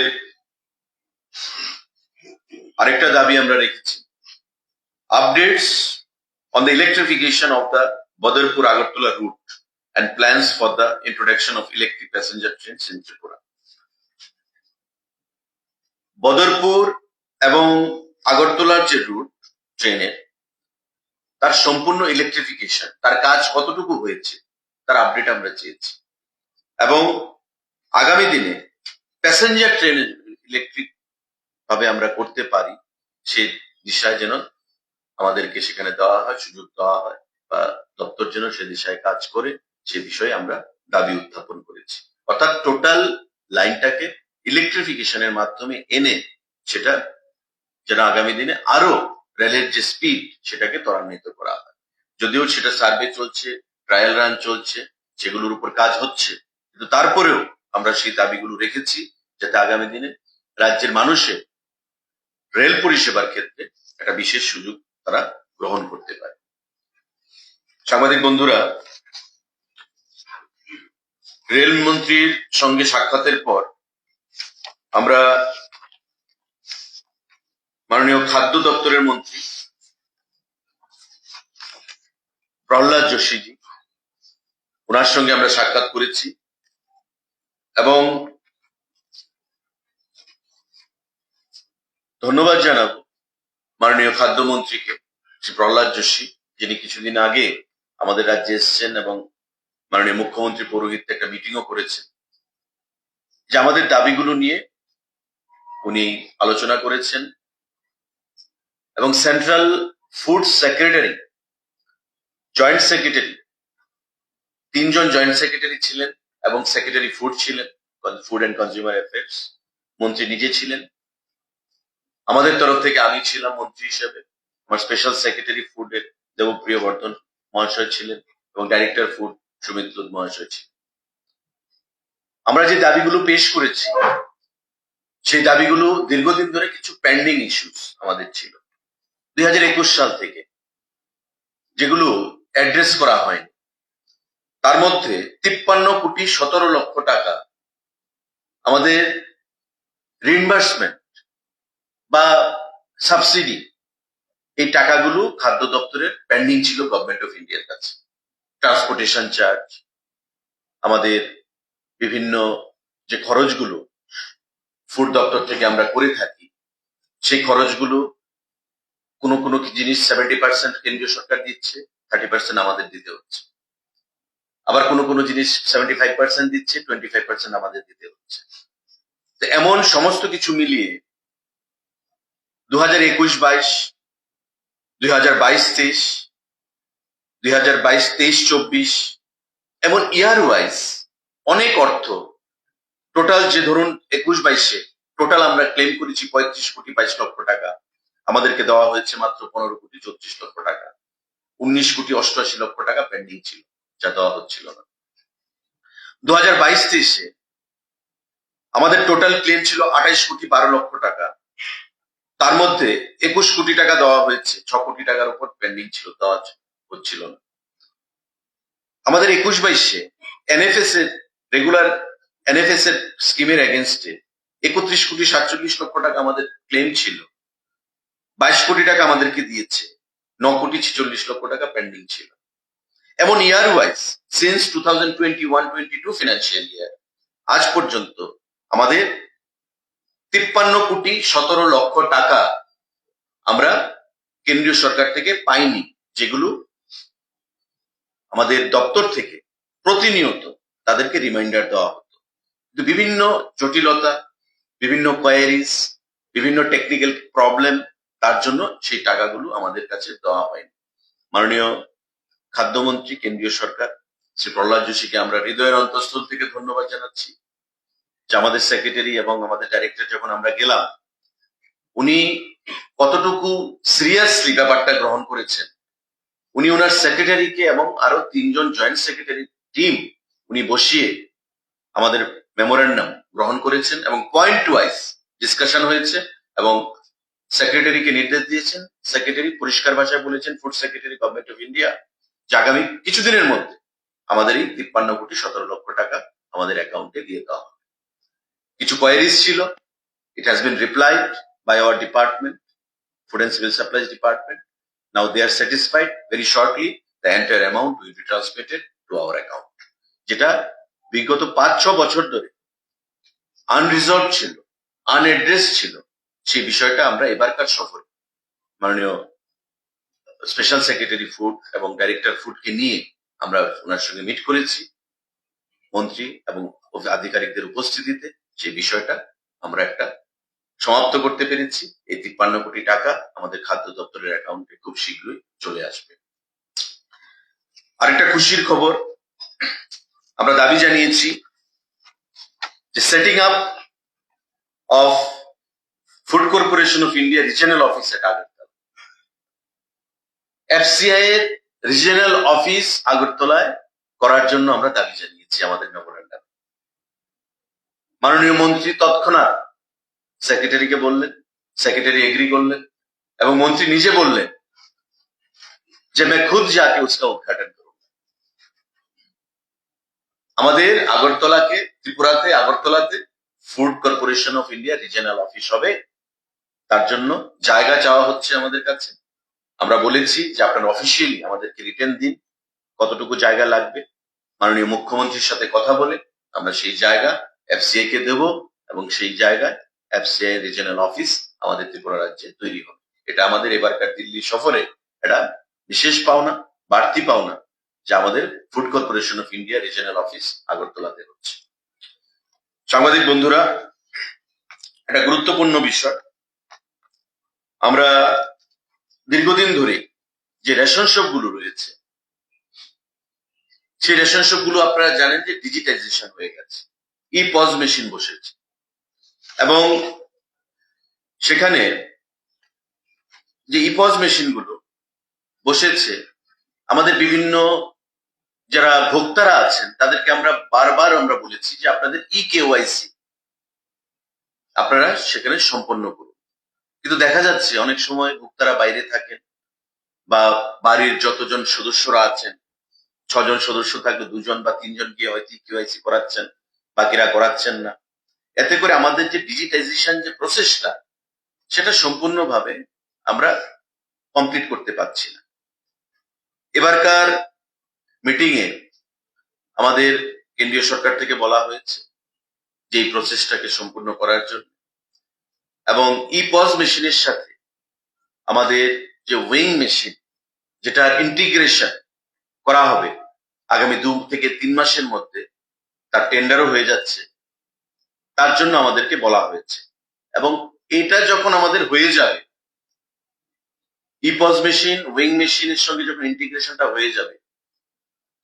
আরেকটা দাবি আমরা রেখেছি, updates on the electrification of the Badarpur-Agartala route and plans for the introduction of electric passenger trains in Tripura. Badarpur এবং আগরতলার যে রুট ট্রেনের তার সম্পূর্ণ ইলেকট্রিফিকেশন, তার কাজ কতটুকু হয়েছে তার আপডেট আমরা চেয়েছি এবং আগামী দিনে প্যাসেঞ্জার ট্রেন ইলেকট্রিক ভাবে আমরা করতে পারি সে দিশায় যেন আমাদেরকে সেখানে দেওয়া হয়, সুযোগ দেওয়া হয় বা দপ্তর যেন সে দিশায় কাজ করে সে বিষয়ে আমরা দাবি উত্থাপন করেছি। অর্থাৎ টোটাল লাইনটাকে ইলেকট্রিফিকেশনের মাধ্যমে এনে সেটা যেন আগামী দিনে আরো রেলের যে স্পিড সেটাকে ত্বরান্বিত করা হয়। যদিও সেটা সার্ভে চলছে, ট্রায়াল রান চলছে, সেগুলোর উপর কাজ হচ্ছে, কিন্তু তারপরেও আমরা সেই দাবিগুলো রেখেছি যাতে আগামী দিনে রাজ্যের মানুষের রেল পরিষেবার ক্ষেত্রে একটা বিশেষ সুযোগ তারা গ্রহণ করতে পারে। সাংবাদিক বন্ধুরা, রেলমন্ত্রীর সঙ্গে সাক্ষাতের পর আমরা মাননীয় খাদ্য দপ্তরের মন্ত্রী প্রহ্লাদ যোশীজি, ওনার সঙ্গে আমরা সাক্ষাৎ করেছি এবং ধন্যবাদ জানাবো মাননীয় খাদ্যমন্ত্রীকে, শ্রী প্রহ্লাদ যোশী, যিনি কিছুদিন আগে আমাদের রাজ্যে এসেছেন এবং মাননীয় মুখ্যমন্ত্রী পৌরোহিত্যে একটা মিটিংও করেছেন, যে আমাদের দাবিগুলো নিয়ে উনি আলোচনা করেছেন এবং central food secretary, joint secretary, তিনজন জয়েন্ট সেক্রেটারি ছিলেন এবং সেক্রেটারি ফুড ছিলেন, ফুড অ্যান্ড কনজিউমার অ্যাফেয়ার্স, মন্ত্রী নিজে ছিলেন, আমাদের তরফ থেকে আমি ছিলাম মন্ত্রী হিসেবে, আমার স্পেশাল সেক্রেটারি ফুডের দেবপ্রিয় বর্ধন মহাশয় ছিলেন এবং ডাইরেক্টর ফুড সুমিত মহাশয় ছিলেন। আমরা যে দাবিগুলো পেশ করেছি সেই দাবিগুলো দীর্ঘদিন ধরে কিছু পেন্ডিং ইস্যুস আমাদের ছিল 2021 সাল থেকে, যেগুলো অ্যাড্রেস করা হয়নি। তার মধ্যে 53,17,00,000 টাকা আমাদের রিইম্বার্সমেন্ট বা সাবসিডি, এই টাকাগুলো খাদ্য দপ্তরের পেন্ডিং ছিল গভর্নমেন্ট অফ ইন্ডিয়ার কাছে। ট্রান্সপোর্টেশন চার্জ, আমাদের বিভিন্ন যে খরচগুলো ফুড দপ্তর থেকে আমরা করে থাকি সেই খরচগুলো কোনো কোনো জিনিস 70% কেন্দ্রীয় সরকার দিচ্ছে, 30% আমাদের দিতে হচ্ছে। আবার কোনো কোনো জিনিস 75% দিচ্ছে, 25% আমাদের দিতে হচ্ছে। তো এমন সমস্ত কিছু মিলিয়ে 2021-22, 2022-23, 2022-23-24 এমন ইয়ার ওয়াইজ অনেক অর্থ, টোটাল যে ধরুন 21-22-এ টোটাল আমরা ক্লেম করেছি 35,22,00,000 টাকা, আমাদেরকে দেওয়া হয়েছে মাত্র 15,34,00,000 টাকা। 19,88,00,000 টাকা পেন্ডিং ছিল, যা দেওয়া হচ্ছিল না। 2022-23-এ আমাদের টোটাল ক্লেম ছিল 28,12,00,000 টাকা, তার মধ্যে 21 কোটি টাকা দেওয়া হয়েছে, 6 কোটি টাকার উপর পেন্ডিং ছিল, দেওয়া হচ্ছিল না। আমাদের 21-22-এ এনএফএস এর রেগুলার এনএফএস এর স্কিমের এগেনস্টে 31,47,00,000 টাকা আমাদের ক্লেম ছিল, 22 কোটি টাকা আমাদেরকে দিয়েছে, 9,46,00,000 টাকা পেন্ডিং ছিল। এমন ইয়ার ওয়াইজ সিন্স 2021-22 ফিনান্সিয়াল ইয়ার আজ পর্যন্ত আমাদের 53,17,00,000 টাকা আমরা কেন্দ্রীয় সরকার থেকে পাইনি, যেগুলো আমাদের দপ্তর থেকে প্রতিনিয়ত তাদেরকে রিমাইন্ডার দেওয়া হতো। কিন্তু বিভিন্ন জটিলতা, বিভিন্ন কোয়ারিজ, বিভিন্ন টেকনিক্যাল প্রবলেম, তার জন্য সেই টাকাগুলো আমাদের কাছে দেওয়া হয়নি। মাননীয় খাদ্যমন্ত্রী, কেন্দ্রীয় সরকার শ্রী প্রহ্লাদ যোশীকে আমরা হৃদয়ের অন্তঃস্থল থেকে ধন্যবাদ জানাচ্ছি যে আমাদের সেক্রেটারি এবং আমাদের ডাইরেক্টর যখন আমরা গেলাম, উনি কতটুকু সিরিয়াসলি ব্যাপারটা গ্রহণ করেছেন। উনি ওনার সেক্রেটারিকে এবং আরো 3জন জয়েন্ট সেক্রেটারি টিম উনি বসিয়ে আমাদের মেমোরেন্ডাম গ্রহণ করেছেন এবং পয়েন্ট ওয়াইজ ডিসকাশন হয়েছে এবং সেক্রেটারিকে নির্দেশ দিয়েছেন। সেক্রেটারি পরিষ্কার ভাষায় বলেছেন, food secretary government of India, যে আগামী কিছুদিনের মধ্যে আমাদের এই 53,17,00,000 টাকা আমাদের অ্যাকাউন্টে দিয়ে দেওয়া হবে। কিছু কোয়ারিজ ছিল, it has been replied by our department, Food and Civil Supplies Department. Now they are satisfied. Very shortly the entire amount will be transmitted to our account. যেটা বিগত 5-6 বছর ধরে আনরিজলভ ছিল, আনএড্রেস ছিল, সেই বিষয়টা আমরা এবারকার সফরে মাননীয় স্পেশাল সেক্রেটারি ফুড এবং ডাইরেক্টর ফুডকে নিয়ে আমরা ওনার সঙ্গে মিট করেছি মন্ত্রী এবং আধিকারিকদের উপস্থিতিতে। সেই বিষয়টা আমরা একটা সমাপ্ত করতে পেরেছি। এই 53 কোটি টাকা আমাদের খাদ্য দপ্তরের অ্যাকাউন্টে খুব শীঘ্রই চলে আসবে। আরেকটা খুশির খবর, আমরা দাবি জানিয়েছি যে setting up of food Corporation of India regional office at Agartala, FCI এর রিজিয়নাল অফিস আগরতলায় করার জন্য আমরা দাবি জানিয়েছি আমাদের মেমোরেন্ডাম। মাননীয় মন্ত্রী তৎক্ষণাৎ সেক্রেটারিকে বললেন, সেক্রেটারি এগ্রি করলেন এবং মন্ত্রী নিজে বললেন যে मैं खुद जाके उसका उद्घाटन करूंगा। আমাদের আগরতলাকে, ত্রিপুরাতে আগরতলাতে Food Corporation of India regional office হবে, তার জন্য জায়গা চাওয়া হচ্ছে আমাদের কাছে। আমরা বলেছি যে আপনারা অফিসিয়ালি আমাদেরকে রিটেন দিন কতটুকু জায়গা লাগবে। মাননীয় মুখ্যমন্ত্রীর সাথে কথা বলে আমরা সেই জায়গা এফসিআই কে দেব এবং সেই জায়গায় এফসিআই রিজিয়নাল অফিস আমাদের ত্রিপুরা রাজ্যে তৈরি হবে। এটা আমাদের এবারকার দিল্লি সফরে এটা বিশেষ পাওনা, বাড়তি পাওনা, যা আমাদের Food Corporation of India regional office আগরতলাতে হচ্ছে। সাংবাদিক বন্ধুরা, একটা গুরুত্বপূর্ণ বিষয়, আমরা দীর্ঘদিন ধরে যে রেশন শপ গুলো রয়েছে সেই রেশন শপ গুলো আপনারা জানেন যে ডিজিটাইজেশন হয়ে গেছে, ই পজ মেশিন বসেছে এবং সেখানে যে ই পজ মেশিন গুলো বসেছে আমাদের বিভিন্ন যারা ভোক্তারা আছেন তাদেরকে আমরা বারবার বলেছি যে আপনাদের কেওয়াইসি আপনারা সেখানে সম্পন্ন করুন। কিন্তু দেখা যাচ্ছে অনেক সময় ভোক্তারা বাইরে থাকেন বা বাড়ির যতজন সদস্যরা আছেন, 6 জন সদস্য থাকলে 2 জন বা 3 জন গিয়ে হয়তো কেওয়াইসি করাচ্ছেন, বাকিরা করাচ্ছেন না। এতে করে আমাদের যে ডিজিটাইজেশন যে প্রসেসটা সেটা সম্পূর্ণভাবে আমরা কমপ্লিট করতে পারছি না। এবারকার মিটিং এ আমাদের কেন্দ্রীয় সরকার থেকে বলা হয়েছে যে এই প্রসেসটাকে সম্পূর্ণ করার জন্য এবং ই পজ মেশিনের সাথে আমাদের যে ওয়েইং মেশিন যেটা ইন্টিগ্রেশন করা হবে আগামী 2 থেকে 3 মাসের মধ্যে, তার টেন্ডারও হয়ে যাচ্ছে, তার জন্য আমাদেরকে বলা হয়েছে। এবং এটা যখন আমাদের হয়ে যাবে, ই পজ মেশিন ওয়েইং মেশিনের সঙ্গে যখন ইন্টিগ্রেশনটা হয়ে যাবে,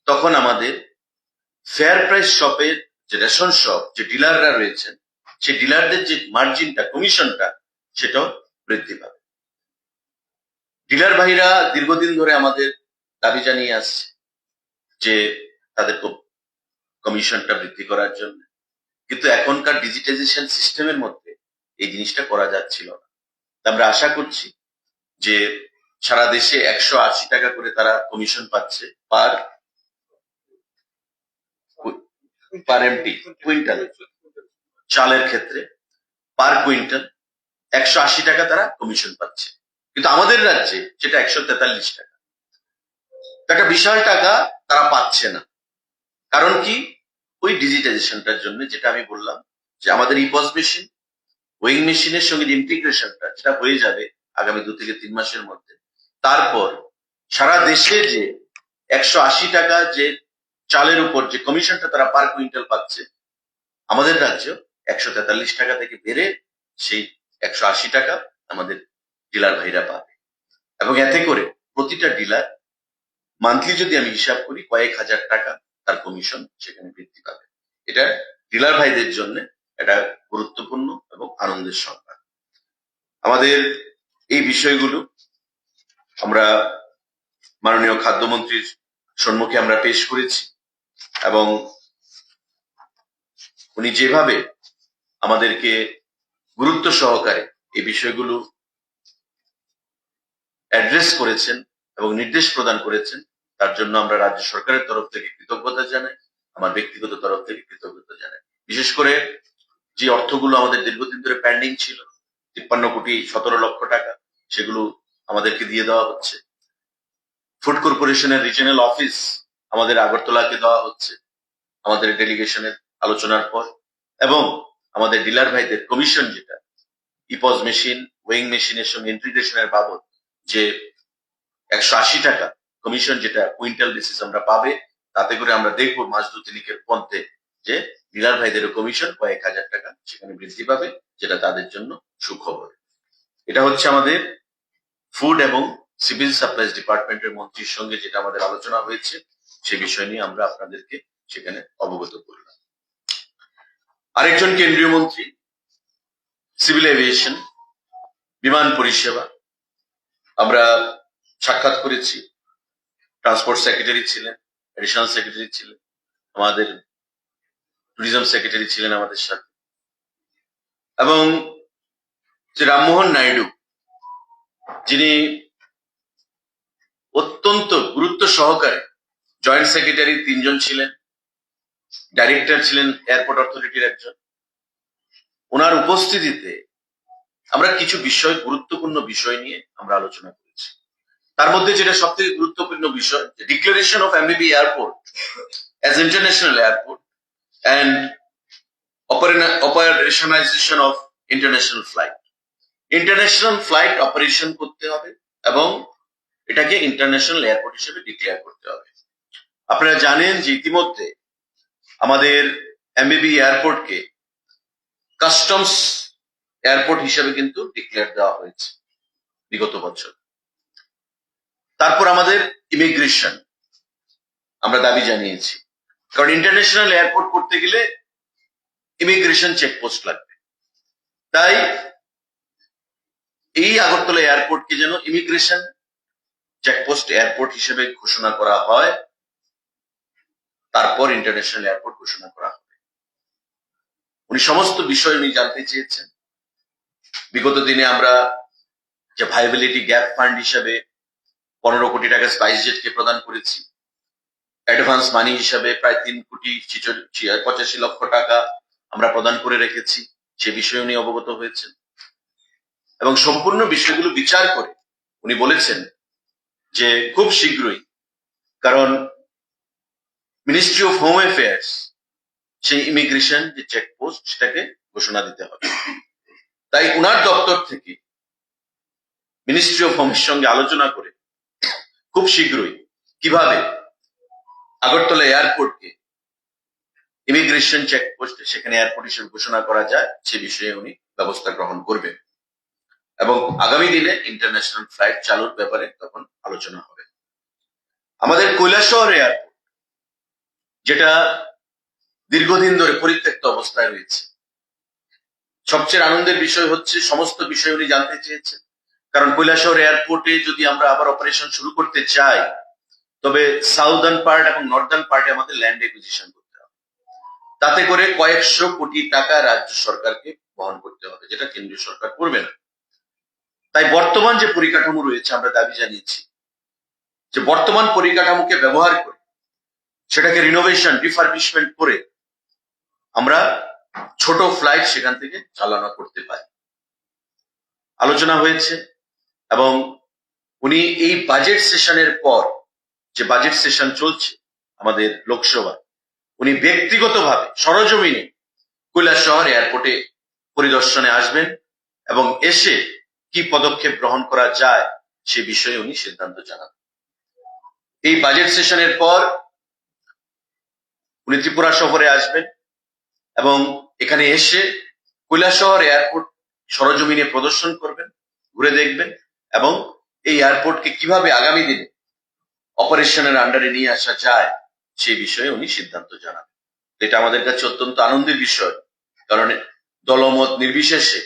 তখন আমাদের ফেয়ার প্রাইস শপের যে রেশন শপ যে ডিলাররা রয়েছেন সেই ডিলারদের যে মার্জিনটা, কমিশনটা, সেটাও বৃদ্ধি পাবে। ডিলার ভাইরা দীর্ঘদিন ধরে আমাদের দাবি জানিয়ে আসছে যে তাদের কমিশনটা বৃদ্ধি করার জন্য, কিন্তু এখনকার ডিজিটাইজেশন সিস্টেমের মধ্যে এই জিনিসটা করা যাচ্ছিল না। আমরা আশা করছি যে সারা দেশে 180 টাকা করে তারা কমিশন পাচ্ছে পার এমটি কুইন্টাল, চালের ক্ষেত্রে পার কুইন্টাল 180 টাকা তারা কমিশন পাচ্ছে। কিন্তু আমাদের রাজ্যে সেটা 143 টাকা, একটা বিশাল টাকা তারা পাচ্ছে না। কারণ কি? ওই ডিজিটাইজেশনটার জন্য, যেটা আমি বললাম যে আমাদের ই পজ মেশিন ওয়েইং মেশিনের সঙ্গে ইন্টিগ্রেশনটা যেটা হয়ে যাবে আগামী 2 থেকে 3 মাসের মধ্যে, তারপর সারা দেশে যে 180 টাকা যে চালের উপর যে কমিশনটা তারা পার কুইন্টাল পাচ্ছে, আমাদের রাজ্য 143 টাকা থেকে বেড়ে সেই 180 টাকা আমাদের ডিলার ভাইরা পাবে। এবং এতে করে প্রতিটা ডিলার মান্থলি যদি আমি হিসাব করি কয়েক হাজার টাকা তার কমিশন সেখানে বৃদ্ধি পাবে। এটা ডিলার ভাইদের জন্য এটা গুরুত্বপূর্ণ এবং আনন্দের সংবাদ। আমাদের এই বিষয়গুলো আমরা মাননীয় খাদ্যমন্ত্রীর সম্মুখে আমরা পেশ করেছি এবং উনি যেভাবে আমাদেরকে গুরুত্ব সহকারে এই বিষয়গুলো অ্যাড্রেস করেছেন এবং নির্দেশ প্রদান করেছেন, তার জন্য আমরা রাজ্য সরকারের তরফ থেকে কৃতজ্ঞতা জানাই, আমার ব্যক্তিগত তরফ থেকে কৃতজ্ঞতা জানাই। বিশেষ করে যে অর্থগুলো আমাদের দীর্ঘদিন ধরে পেন্ডিং ছিল, 53,17,00,000 টাকা, সেগুলো আমাদেরকে দিয়ে দেওয়া হচ্ছে। ফুড কর্পোরেশনের রিজিয়নাল অফিস আমাদের আগরতলাকে দেওয়া হচ্ছে আমাদের ডেলিগেশনের আলোচনার পর, এবং আমাদের ডিলার ভাইদের কমিশন যেটা ইপজ মেশিন, ওয়েইং মেশিনের সঙ্গে ইন্টিগ্রেশনের বাবদ যে 180 টাকা কমিশন যেটা কুইন্টাল বেসিস আমরা পাবে, তাতে করে আমরা দেখবো মাস 2-3 মধ্যে যে ডিলার ভাইদের কমিশন কয়েক হাজার টাকা সেখানে বৃদ্ধি পাবে, যেটা তাদের জন্য সুখবর। এটা হচ্ছে আমাদের ফুড এবং সিভিল সাপ্লাইজ ডিপার্টমেন্টের মন্ত্রীর সঙ্গে যেটা আমাদের আলোচনা হয়েছে, সে বিষয় নিয়ে আমরা আপনাদেরকে সেখানে অবগত করলাম। আরেকজন কেন্দ্রীয় মন্ত্রী সিভিল এভিয়েশন, বিমান পরিষেবা, আমরা সাক্ষাৎ করেছি। ট্রান্সপোর্ট সেক্রেটারি ছিলেন, এডিশনাল সেক্রেটারি ছিলেন, আমাদের ট্যুরিজম সেক্রেটারি ছিলেন আমাদের সাথে, এবং যে রামমোহন নাইডু যিনি অত্যন্ত গুরুত্ব সহকারে জয়েন্ট সেক্রেটারি 3 জন ছিলেন, ডাইরেক্টর ছিলেন এয়ারপোর্ট অথরিটির একজন, ওনার উপস্থিতিতে আমরা কিছু বিষয়, গুরুত্বপূর্ণ বিষয় নিয়ে আমরা আলোচনা করেছি। তার মধ্যে যেটা সব থেকে গুরুত্বপূর্ণ বিষয়, declaration of MBB airport as international airport and operationalisation of international flight. International flight operation করতে হবে এবং এটাকে ইন্টারন্যাশনাল এয়ারপোর্ট হিসেবে ডিক্লেয়ার করতে হবে। আপনারা জানেন যে ইতিমধ্যে আমাদের এমবিবি এয়ারপোর্টকে কাস্টমস এয়ারপোর্ট হিসেবে কিন্তু ডিক্লেয়ার দেওয়া হয়েছে বিগত বছর। তারপর আমাদের ইমিগ্রেশন আমরা দাবি জানিয়েছি, কারণ ইন্টারন্যাশনাল এয়ারপোর্ট করতে গেলে ইমিগ্রেশন চেকপোস্ট লাগবে। তাই এই আগরতলা এয়ারপোর্টকে যেন ইমিগ্রেশন চেকপোস্ট এয়ারপোর্ট হিসেবে ঘোষণা করা হয়, তারপর ইন্টারন্যাশনাল এয়ারপোর্ট ঘোষণা করা হবে। উনি সমস্ত বিষয় উনি জানতে চেয়েছেন। বিগত দিনে আমরা যে ভাইবিলিটি গ্যাপ ফান্ড হিসাবে 15 কোটি টাকা স্পাইস জেটকে প্রদান করেছি, অ্যাডভান্স মানি হিসাবে প্রায় 3,85,00,000 টাকা আমরা প্রদান করে রেখেছি, সে বিষয়ে উনি অবগত হয়েছেন এবং সম্পূর্ণ বিষয়গুলো বিচার করে উনি বলেছেন যে খুব শীঘ্রই, কারণ মিনিস্ট্রি অফ হোম অ্যাফেয়ার্স সেই ইমিগ্রেশন যে চেকপোস্ট সেটাকে ঘোষণা দিতে হবে, তাই উনার দপ্তর থেকে মিনিস্ট্রি অফ হোমের সঙ্গে আলোচনা করে খুব শীঘ্রই কিভাবে আগরতলা এয়ারপোর্টকে ইমিগ্রেশন চেকপোস্ট সেখানে এয়ারপোর্ট হিসেবে ঘোষণা করা যায় সে বিষয়ে উনি ব্যবস্থা গ্রহণ করবেন এবং আগামী দিনে ইন্টারন্যাশনাল ফ্লাইট চালুর ব্যাপারে তখন আলোচনা হবে। আমাদের কৈলাসহর এয়ারপোর্ট যেটা দীর্ঘদিন ধরে পরিত্যক্ত অবস্থায় রয়েছে, সবচেয়ে আনন্দের বিষয় হচ্ছে সমস্ত বিষয় উনি জানতে চেয়েছেন, কারণ কৈলাসহর এয়ারপোর্টে যদি আমরা আবার অপারেশন শুরু করতে চাই, তবে সাউদার্ন পার্ট এবং নর্দার্ন পার্টে আমাদের ল্যান্ড একুইজিশন করতে হবে, তাতে করে কয়েকশো কোটি টাকা রাজ্য সরকারকে বহন করতে হবে, যেটা কেন্দ্রীয় সরকার করবে না। তাই বর্তমান যে পরিকাঠামো রয়েছে আমরা দাবি জানিয়েছি যে বর্তমান পরিকাঠামোকে ব্যবহার করে সেটাকে রিনোভেশন, রিফার্বিশমেন্ট করে আমরা ছোট ফ্লাইট সেখান থেকে চালনা করতে পারি। আলোচনা হয়েছে এবং উনি এই বাজেট সেশনের পর, যে বাজেট সেশন চলছে আমাদের লোকসভা, উনি ব্যক্তিগতভাবে সরজমিনে কৈলাসহর এয়ারপোর্টে পরিদর্শনে আসবেন এবং এসে কি পদক্ষেপ গ্রহণ করা যায় সে বিষয়ে উনি সিদ্ধান্ত জানাবেন। এই বাজেট সেশনের পর উনি ত্রিপুরা সফরে আসবেন এবং এখানে এসে কৈলাসহর এয়ারপোর্ট সরজমিনে প্রদর্শন করবেন, ঘুরে দেখবেন এবং এই এয়ারপোর্টকে কিভাবে আগামী দিনে অপারেশনের আন্ডারে নিয়ে আসা যায় সেই বিষয়ে উনি সিদ্ধান্ত জানাবেন। এটা আমাদের কাছে অত্যন্ত আনন্দের বিষয়, কারণ দলমত নির্বিশেষে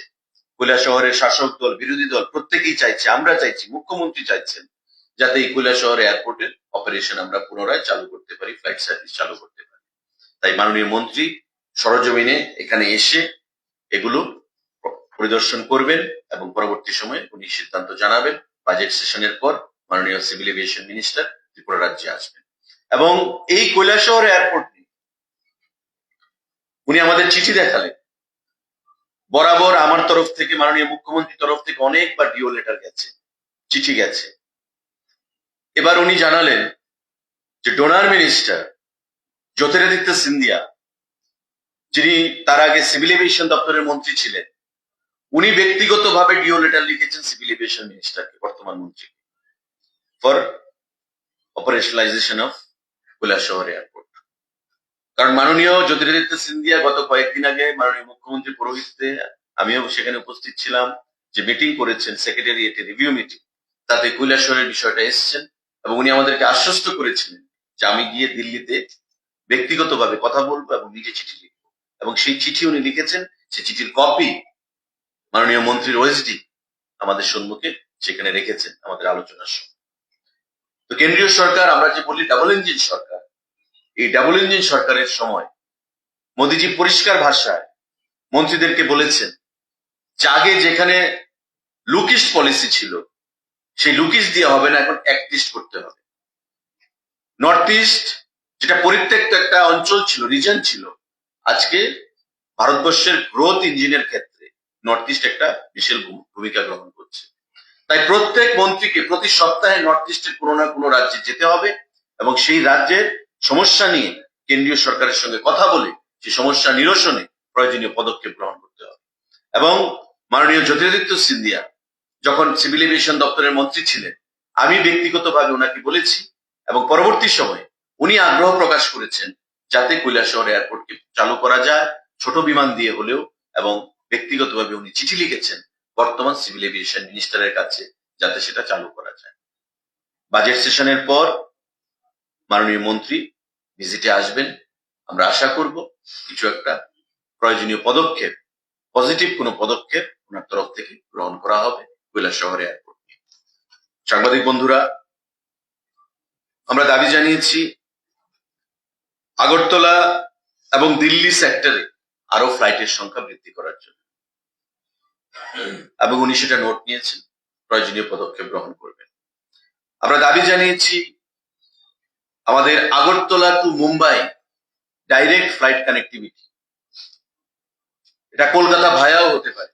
কৈলাসহরের শাসক দল, বিরোধী দল প্রত্যেকেই চাইছে, আমরা চাইছি, মুখ্যমন্ত্রী চাইছেন যাতে এই কৈলাসহর এয়ারপোর্টের অপারেশন আমরা পুনরায় চালু করতে পারি, ফ্লাইট সার্ভিস চালু করতে পারি। তাই মাননীয় মন্ত্রী সরজমিনে এখানে এসে এগুলো পরিদর্শন করবেন এবং পরবর্তী সময়ে উনি সিদ্ধান্ত জানাবেন। বাজেট সেশনের পর মাননীয় সিভিল এভিয়েশন মিনিস্টার ত্রিপুরা রাজ্যে আসবেন এবং এই কৈলাসহর এয়ারপোর্ট নিয়ে উনি আমাদের চিঠি দেখালেন। বরাবর আমার তরফ থেকে, মাননীয় মুখ্যমন্ত্রীর তরফ থেকে অনেকবার ডিও লেটার গেছে, চিঠি গেছে। এবার উনি জানালেন যে ডোনার মিনিস্টার জ্যোতিরাদিত্য সিন্ধিয়া, যিনি তার আগে সিভিল এভিয়েশন দপ্তরের মন্ত্রী ছিলেন, উনি ব্যক্তিগতভাবে ডিও লেটার লিখেছেন সিভিল এভিয়েশন মিনিস্টারকে, বর্তমান মন্ত্রী, ফর অপারেশনালাইজেশন অফ কৈলাসহর এয়ারপোর্ট। কারণ মাননীয় জ্যোতিরাদিত্য সিন্ধিয়া গত কয়েকদিন আগে মাননীয় মুখ্যমন্ত্রী পৌরোহিত্যে, আমিও সেখানে উপস্থিত ছিলাম, যে মিটিং করেছেন সেক্রেটারিয়েটে, রিভিউ মিটিং, তাতে কৈলাসহরের বিষয়টা এসছেন এবং উনি আমাদেরকে আশ্বস্ত করেছিলেন যে আমি গিয়ে দিল্লিতে ব্যক্তিগতভাবে কথা বলবো এবং নিজে চিঠি লিখবো। এবং সেই চিঠি উনি লিখেছেন, সেই চিঠির কপি মাননীয় মন্ত্রীর ওএসডি আমাদের সম্মুখে সেখানে রেখেছেন আমাদের আলোচনার সময়। তো কেন্দ্রীয় সরকার, আমরা যে বলি ডাবল ইঞ্জিন সরকার, এই ডাবল ইঞ্জিন সরকারের সময় মোদিজি পরিষ্কার ভাষায় মন্ত্রীদেরকে বলেছেন যে আগে যেখানে লুকিস্ট পলিসি ছিল, সেই লুকিস্ট দিয়ে হবে না, এখন অ্যাক্টিস্ট করতে হবে। নর্থ ইস্ট যেটা পরিত্যক্ত একটা অঞ্চল ছিল, রিজন ছিল, আজকে ভারতবর্ষের গ্রোথ ইঞ্জিনের ক্ষেত্রে নর্থ ইস্ট একটা বিশাল ভূমিকা গ্রহণ করছে। তাই প্রত্যেক মন্ত্রীকে প্রতি সপ্তাহে নর্থ ইস্টের কোনো না কোনো রাজ্যে যেতে হবে এবং সেই রাজ্যের সমস্যা নিয়ে কেন্দ্রীয় সরকারের সঙ্গে কথা বলে সেই সমস্যা নিরসনে প্রয়োজনীয় পদক্ষেপ গ্রহণ করতে হবে। এবং মাননীয় জ্যোতিরাদিত্য সিন্ধিয়া যখন সিভিল এভিয়েশন দপ্তরের মন্ত্রী ছিলেন, আমি ব্যক্তিগতভাবে ওনাকে বলেছি এবং পরবর্তী সময়ে উনি আগ্রহ প্রকাশ করেছেন যাতে কৈলাসহর এয়ারপোর্টকে চালু করা যায়, ছোট বিমান দিয়ে হলেও, এবং ব্যক্তিগতভাবে উনি চিঠি লিখেছেন বর্তমান সিভিল এভিয়েশন মিনিস্টারের কাছে যাতে সেটা চালু করা যায়। বাজেট সেশনের পর মাননীয় মন্ত্রী ভিজিটে আসবেন, আমরা আশা করব কিছু একটা প্রয়োজনীয় পদক্ষেপ, পজিটিভ কোনো পদক্ষেপ ওনার তরফ থেকে গ্রহণ করা হবে কৈলাসহর এয়ারপোর্ট নিয়ে। সাংবাদিক বন্ধুরা, আমরা দাবি জানিয়েছি আগরতলা এবং দিল্লি সেক্টরে আরো ফ্লাইটের সংখ্যা বৃদ্ধি করার জন্য, এবং উনি সেটা নোট নিয়েছেন, প্রয়োজনীয় পদক্ষেপ গ্রহণ করবেন। আমরা দাবি জানিয়েছি আমাদের Agartala to Mumbai direct flight connectivity, এটা কলকাতা ভায়াও হতে পারে,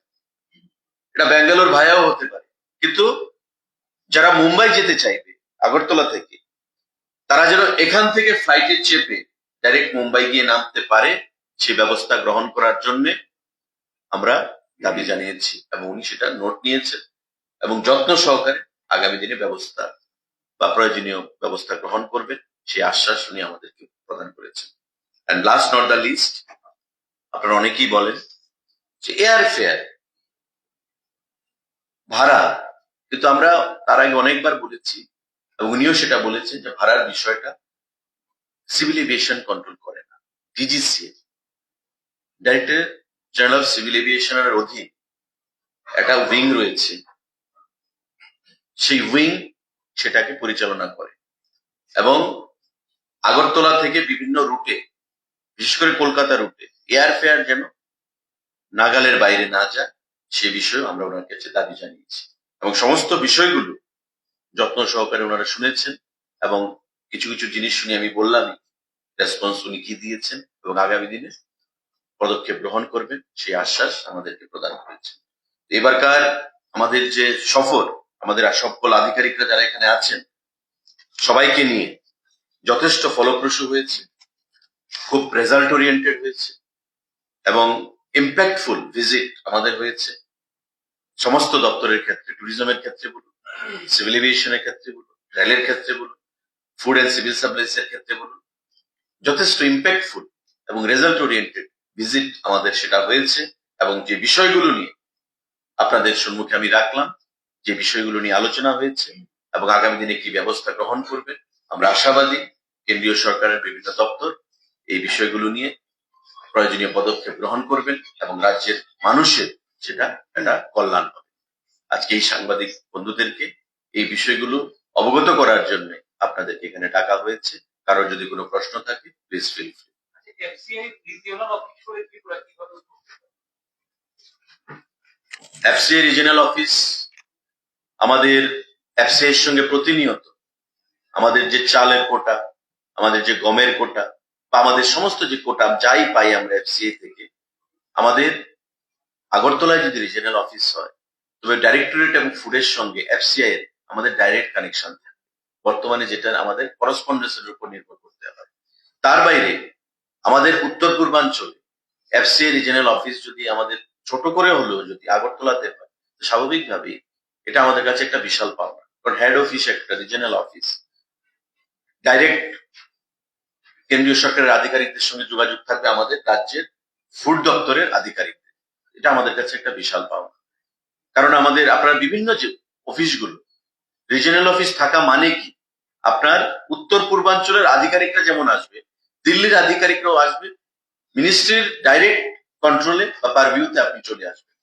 এটা ব্যাঙ্গালোর ভায়াও হতে পারে, কিন্তু যারা মুম্বাই যেতে চাইবে আগরতলা থেকে, তারা যেন এখান থেকে ফ্লাইটে চেপে ডাইরেক্ট মুম্বাই গিয়ে নামতে পারে, সে ব্যবস্থা গ্রহণ করার জন্য আমরা দাবি জানিয়েছি এবং উনি সেটা নোট নিয়েছেন এবং যত্ন সহকারে আগামী দিনে ব্যবস্থা বা প্রয়োজনীয় ব্যবস্থা গ্রহণ করবেন, সেই আশ্বাস উনি আমাদেরকে প্রদান করেছেন। And last not the least, আপনারা অনেকেই বলেন যে এয়ার ফেয়ার ভাড়া, কিন্তু আমরা তার আগে অনেকবার বলেছি এবং উনিও সেটা বলেছেন যে ভাড়ার বিষয়টা সিভিল এভিয়েশন কন্ট্রোল করে না, DGCA, Director General of Civil এভিয়েশনের অধীন একটা উইং রয়েছে, সেই উইং সেটাকে পরিচালনা করে এবং আগরতলা থেকে বিভিন্ন রুটে, বিশেষ করে কলকাতা রুটে এয়ার ফেয়ার যেন নাগালের বাইরে না যায়, সে বিষয়ে আমরা ওনার কাছে দাবি জানিয়েছি এবং সমস্ত বিষয়গুলো যত্ন সহকারে ওনারা শুনেছেন এবং কিছু কিছু জিনিস শুনে আমি বললামই রেসপন্স উনি কি দিয়েছেন এবং আগামী দিনে পদক্ষেপ গ্রহণ করবেন সেই আশ্বাস আমাদেরকে প্রদান করেছেন। এবারকার আমাদের যে সফর, আমাদের সকল আধিকারিকরা যারা এখানে আছেন সবাইকে নিয়ে যথেষ্ট ফলপ্রসূ হয়েছে, খুব রেজাল্ট ওরিয়েন্টেড হয়েছে এবং ইম্প্যাক্টফুল ভিজিট আমাদের হয়েছে। সমস্ত দপ্তরের ক্ষেত্রে, ট্যুরিজমের ক্ষেত্রে বলুন, সিভিল এভিয়েশনের ক্ষেত্রে বলুন, রেলের ক্ষেত্রে বলুন, ফুড অ্যান্ড সিভিল সাপ্লাইস এর ক্ষেত্রে বলুন, যথেষ্ট ইম্প্যাক্টফুল এবং রেজাল্ট ওরিয়েন্টেড ভিজিট আমাদের সেটা হয়েছে এবং যে বিষয়গুলো নিয়ে আপনাদের সম্মুখে আমি রাখলাম, যে বিষয়গুলো নিয়ে আলোচনা হয়েছে এবং আগামী দিনে কি ব্যবস্থা গ্রহণ করবে, আমরা আশাবাদী কেন্দ্রীয় সরকারের বিভিন্ন দপ্তর এই বিষয়গুলো নিয়ে প্রয়োজনীয় পদক্ষেপ গ্রহণ করবেন এবং রাজ্যের মানুষের সেটা একটা কল্যাণ হবে। আজকে এই সাংবাদিক বন্ধুদেরকে এই বিষয়গুলো অবগত করার জন্য আপনাদেরকে এখানে ডাকা হয়েছে। কারোর যদি কোনো প্রশ্ন থাকে please feel free. FCI regional office আমাদের এফসিআই এর সঙ্গে প্রতিনিয়ত আমাদের যে চালের কোটা, আমাদের যে গমের কোটা বা আমাদের সমস্ত যে কোটা যাই পাই আমরা এফসিআই থেকে, আমাদের আগরতলায় যদি রিজিয়নাল অফিস হয় তবে ডাইরেক্টরেট এবং ফুডের সঙ্গে এফসিআই এর আমাদের ডাইরেক্ট কানেকশন থাকে বর্তমানে, যেটা আমাদের করসপন্ডেন্সের উপর নির্ভর করতে হয়। তার বাইরে আমাদের উত্তর পূর্বাঞ্চলে এফসিআই রিজিয়নাল অফিস যদি আমাদের ছোট করে হলেও যদি আগরতলাতে হয়, স্বাভাবিকভাবেই এটা আমাদের কাছে একটা বিশাল পাওনা। কারণ হেড অফিস একটা রিজিয়নাল অফিস, ডাইরেক্ট কেন্দ্রীয় সরকারের আধিকারিকদের সঙ্গে যোগাযোগ থাকবে আমাদের রাজ্যের ফুড দপ্তরের আধিকারিকদের। এটা আমাদের কাছে একটা বিশাল পাওনা। কারণ আমাদের আপনার বিভিন্ন যে অফিসগুলো, রিজিয়নাল অফিস থাকা মানে কি, আপনার উত্তর পূর্বাঞ্চলের আধিকারিকরা যেমন আসবে, দিল্লির আধিকারিকরাও আসবে, মিনিস্ট্রির ডাইরেক্ট কন্ট্রোলে বা পারভিউতে আপনি চলে আসবেন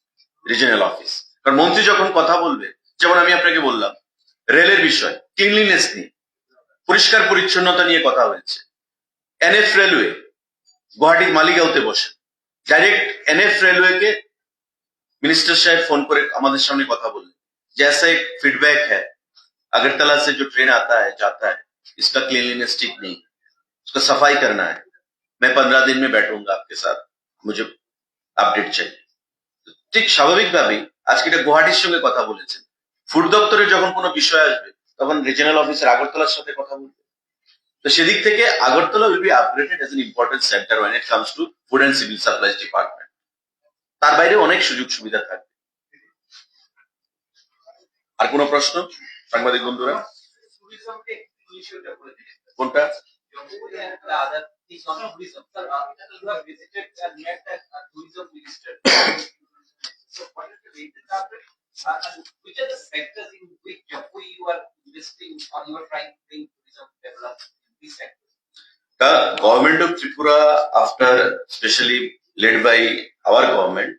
রিজিয়নাল অফিস। কারণ মন্ত্রী যখন কথা বলবে, যেমন আমি আপনাকে বললাম রেলের বিষয়, ক্লিনলিনেস নিয়ে, পরিষ্কার পরিচ্ছন্নতা নিয়ে কথা হয়েছে। এনএফ রেলওয়ে গুয়াহাটির মালিগাঁওতে বসে, ডাইরেক্ট এনএফ রেলওয়ে के मिनिस्टर साहब फोन করে আমাদের সামনে কথা বললেন, जैसा एक फीडबैक है अगरतला से जो ट्रेन आता है जाता है इसका क्लीनलीनेस ठीक नहीं, उसका सफाई करना है, मैं 15 दिन में बैठूंगा आपके साथ, मुझे আপডেট চাই। ঠিক স্বাভাবিকভাবেই আজকে এটা গুয়াহাটির সঙ্গে কথা বলেছেন। ফুড দপ্তরে যখন কোনো বিষয় আসবে তখন রিজিয়নাল অফিসার আগরতলার সাথে কথা বলবে। তো সেদিক থেকে Agartala will be upgraded age N important centre when it comes to food and civil supplies department। তার বাইরে অনেক সুযোগ সুবিধা থাকবে। আর কোনো প্রশ্ন সাংবাদিক বন্ধুরা? কোনটা? Which are the sectors in which you are investing or you are trying to bring tourism development in these sectors? The government of Tripura, after especially led by our government,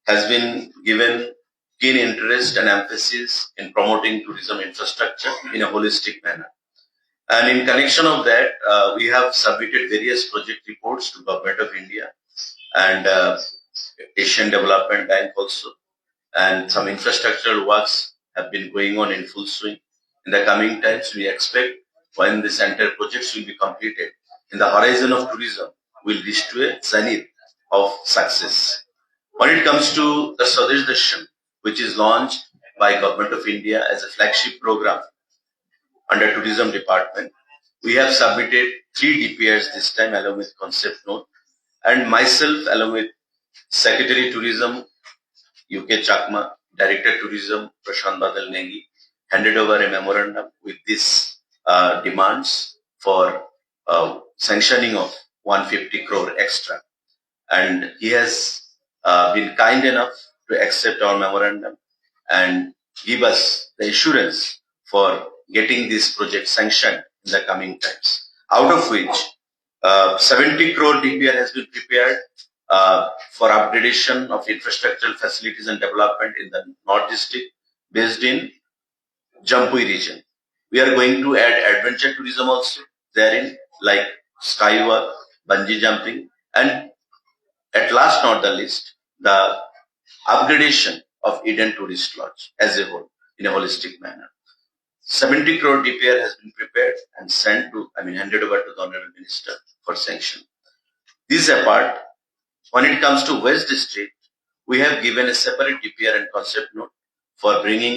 has been given keen interest and emphasis in promoting tourism infrastructure in a holistic manner. And in connection of that, we have submitted various project reports to Government of India and Asian Development Bank also. And some infrastructural works have been going on in full swing. In the coming times, we expect when this entire projects will be completed, in the horizon of tourism will reach to a zenith of success. When it comes to the Swadesh Darshan, which is launched by Government of India as a flagship program under Tourism Department, we have submitted 3 DPRs this time along with concept note, and myself along with Secretary Tourism UK Chakma, Director Tourism Prashant Badal Negi, handed over a memorandum with these demands for sanctioning of 150 crore extra. And he has been kind enough to accept our memorandum and give us the assurance for getting this project sanctioned in the coming times. Out of which 70 crore DPR has been prepared for upgradation of infrastructural facilities and development in the North District based in Jampui region. We are going to add adventure tourism also therein, like skywalk, bungee jumping, and at last not the least, the upgradation of Eden Tourist Lodge as a whole in a holistic manner. 70 crore DPR has been prepared and sent to, handed over to the Honorable Minister for sanction. This apart, when it comes to West District, we have given a separate DPR and concept note for bringing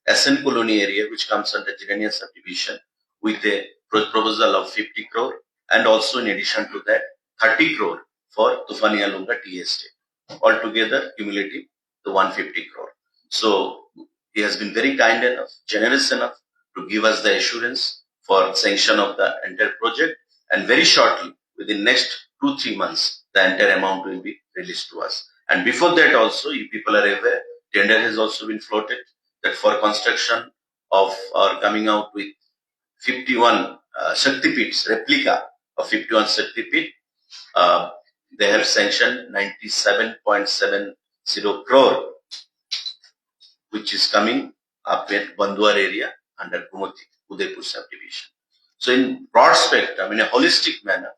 SN Colony area, which comes under Jirania subdivision, with a proposal of 50 crore, and also in addition to that, 30 crore for Tufania Lunga Tea Estate. Altogether, cumulative to 150 crore. So, he has been very kind enough, generous enough to give us the assurance for sanction of the entire project, and very shortly, within next 2-3 months, the entire amount will be released to us. And before that also, if people are aware, tender has also been floated that for construction of or coming out with 51 Shaktipeeths, replica of 51 Shaktipeeth. They have sanctioned 97.70 crore, which is coming up at Bandwar area under Kumoti, Udaipur subdivision. So in broad spectrum, in a holistic manner,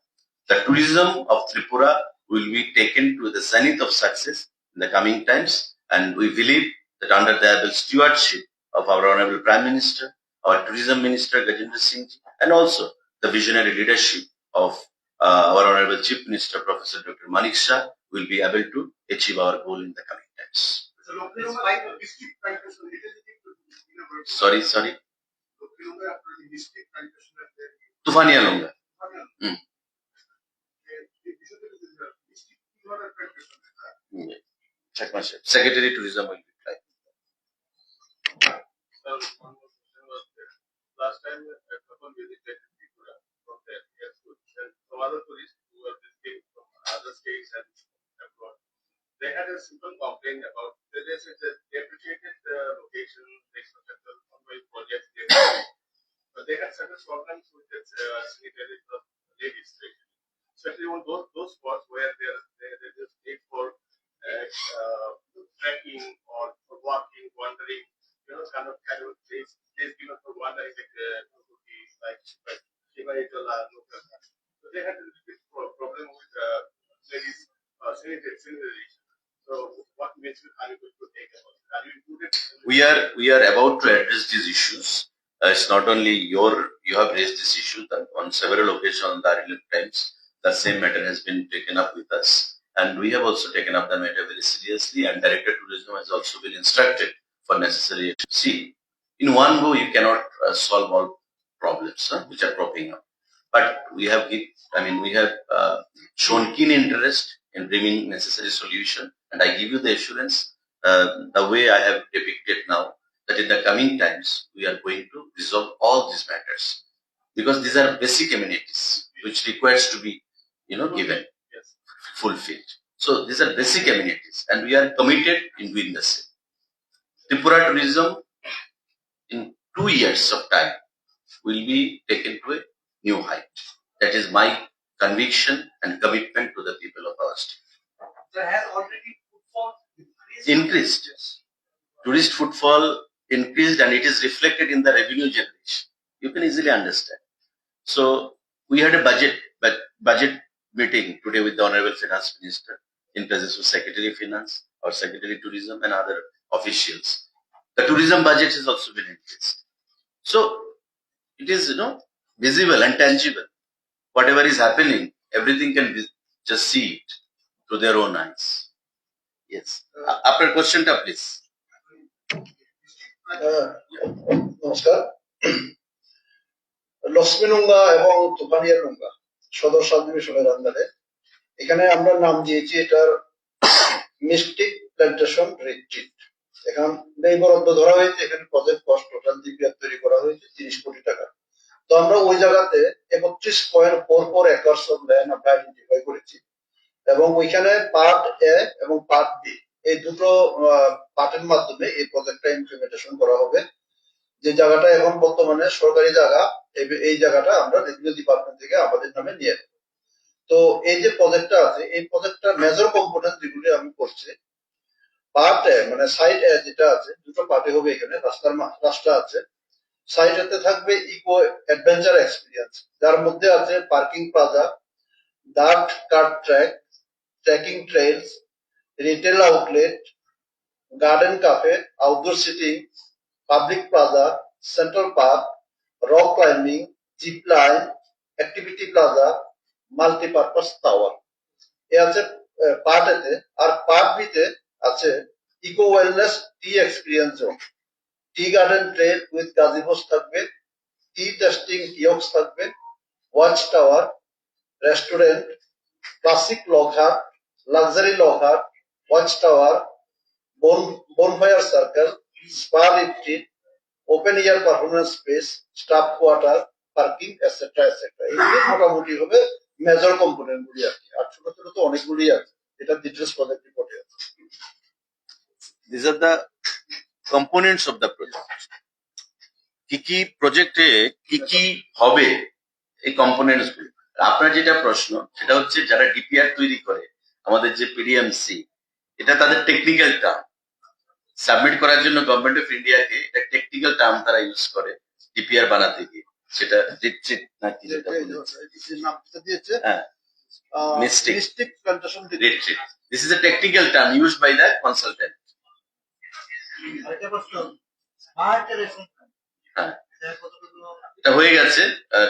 the tourism of Tripura will be taken to the zenith of success in the coming times, and we believe that under the able stewardship of our Honorable Prime Minister, our Tourism Minister Gajendra Singh ji, and also the visionary leadership of our Honorable Chief Minister Professor Dr. Manik Shah, will be able to achieve our goal in the coming times. Sorry. Tufania Longa. Check myself. Secretary Tourism will be trying. Last time, a couple visited Tripura from there. Yes, good. And some other tourists who were visiting from other states and abroad. They had a simple complaint about. They said that they appreciated the location, the infrastructure, ongoing projects, but they had certain problems with the sanitary ladies, especially on those spots where they just need for trekking or for walking, wandering, kind of place given for wandering, like Shiva Itola, local. So they had a little bit problem with ladies sanitary. So what measures are you going to take about it? Are you included? We are about to address these issues. It's not only you have raised this issue that on several occasions on the earlier times, the same matter has been taken up with us. And we have also taken up the matter very seriously, and Director Tourism has also been instructed for necessary action. See, in one go, you cannot solve all problems which are cropping up. But we have shown keen interest in bringing necessary solution, and I give you the assurance, the way I have depicted now, that in the coming times we are going to resolve all these matters, because these are basic amenities which requires to be given, fulfilled. So these are basic amenities, and we are committed in doing the same. Tripura tourism in 2 years of time will be taken to a new height. That is my conviction and commitment to the people of our state. There has already footfall increased. Tourist footfall increased, and it is reflected in the revenue generation. You can easily understand. So we had a budget meeting today with the Honorable Finance Minister in presence of Secretary of Finance, or Secretary Tourism, and other officials. The tourism budget has also been increased. So it is visible and tangible. Whatever is happening, everything can just see it through their own eyes. Yes. After question, please. নমস্কার। লক্ষ্মীনুঙ্গা এবং তুফানিয়ানুঙ্গা সদর সাব ডিভিশনের আন্ডারে এখানে আমরা নাম দিয়েছি এটার মিস্টিক প্ল্যান্টেশন রিট্রিট। এখানে এই বরাদ্দ ধরা হয়েছে, এখানে প্রজেক্ট কস্ট টোটাল ডিপিআর তৈরি করা হয়েছে 30 কোটি টাকা। তো আমরা ওই জায়গাতে 31.44 একর্স অফ ল্যান্ড আমরা আইডেন্টিফাই করেছি, এবং ওইখানে পার্ট এ এবং পার্ট বি এই দুটো পার্টের মাধ্যমে এই প্রজেক্টটা ইমপ্লিমেন্টেশন করা হবে। যে জায়গাটা এখন বর্তমানে সরকারি জায়গা, এই জায়গাটা আমরা রেভিনিউ ডিপার্টমেন্ট থেকে আমাদের নামে নিয়ে নেব। তো এই যে প্রজেক্টটা আছে, এই প্রজেক্টটার মেজর কম্পোনেন্ট যেগুলি আমি করছি, পার্ট এ মানে সাইড এ যেটা আছে, দুটো পার্টে হবে। এখানে রাস্তা আছে, সাইড এতে থাকবে ইকো অ্যাডভেঞ্চার এক্সপিরিয়েন্স, যার মধ্যে আছে parking plaza, dirt kart track, trekking trails, retail outlet, garden cafe, outdoor seating, public plaza, central park, rock climbing, zip line, activity plaza, multipurpose tower. A আছে পার্ট এতে। আর পার্ট বিতে আছে eco wellness tea experience zone, tea garden trail with gazebos থাকবে, টি টেস্টিং কিয়ক্স থাকবে, watch tower, restaurant, classic log hut, luxury log hut, watch tower, bonfire circle, spa retreat, open air performance space, staff quarter, parking etcetera etcetera. এগুলি মোটামুটি হবে মেজর কম্পোনেন্ট গুলি আর কি। আর ছোট ছোট তো অনেকগুলি আছে, এটা ডিটেলস প্রজেক্ট রিপোর্টে আছে। These are the components of the project. কি কি প্রজেক্টে কি কি হবে এই কম্পোনেন্টস গুলো। আপনার যেটা প্রশ্ন সেটা হচ্ছে যারা ডিপিআর তৈরি করে আমাদের যে পিডিএমসি, এটা তাদের টেকনিক্যাল টার্ম সাবমিট করার জন্য গভর্নমেন্ট অফ ইন্ডিয়াকে এটা টেকনিক্যাল টার্ম তারা ইউজ করে ডিপিআর বানাতে গিয়ে, সেটা রিট্রিট নাকি যেটা বলেছে। যে নামটা দিয়েছে হ্যাঁ, Mystic. Mystic plantation retreat. This is a technical term used by the consultant. আরেকটা প্রশ্ন স্মার্ট রেশন হ্যাঁ, এটা হয়ে গেছে।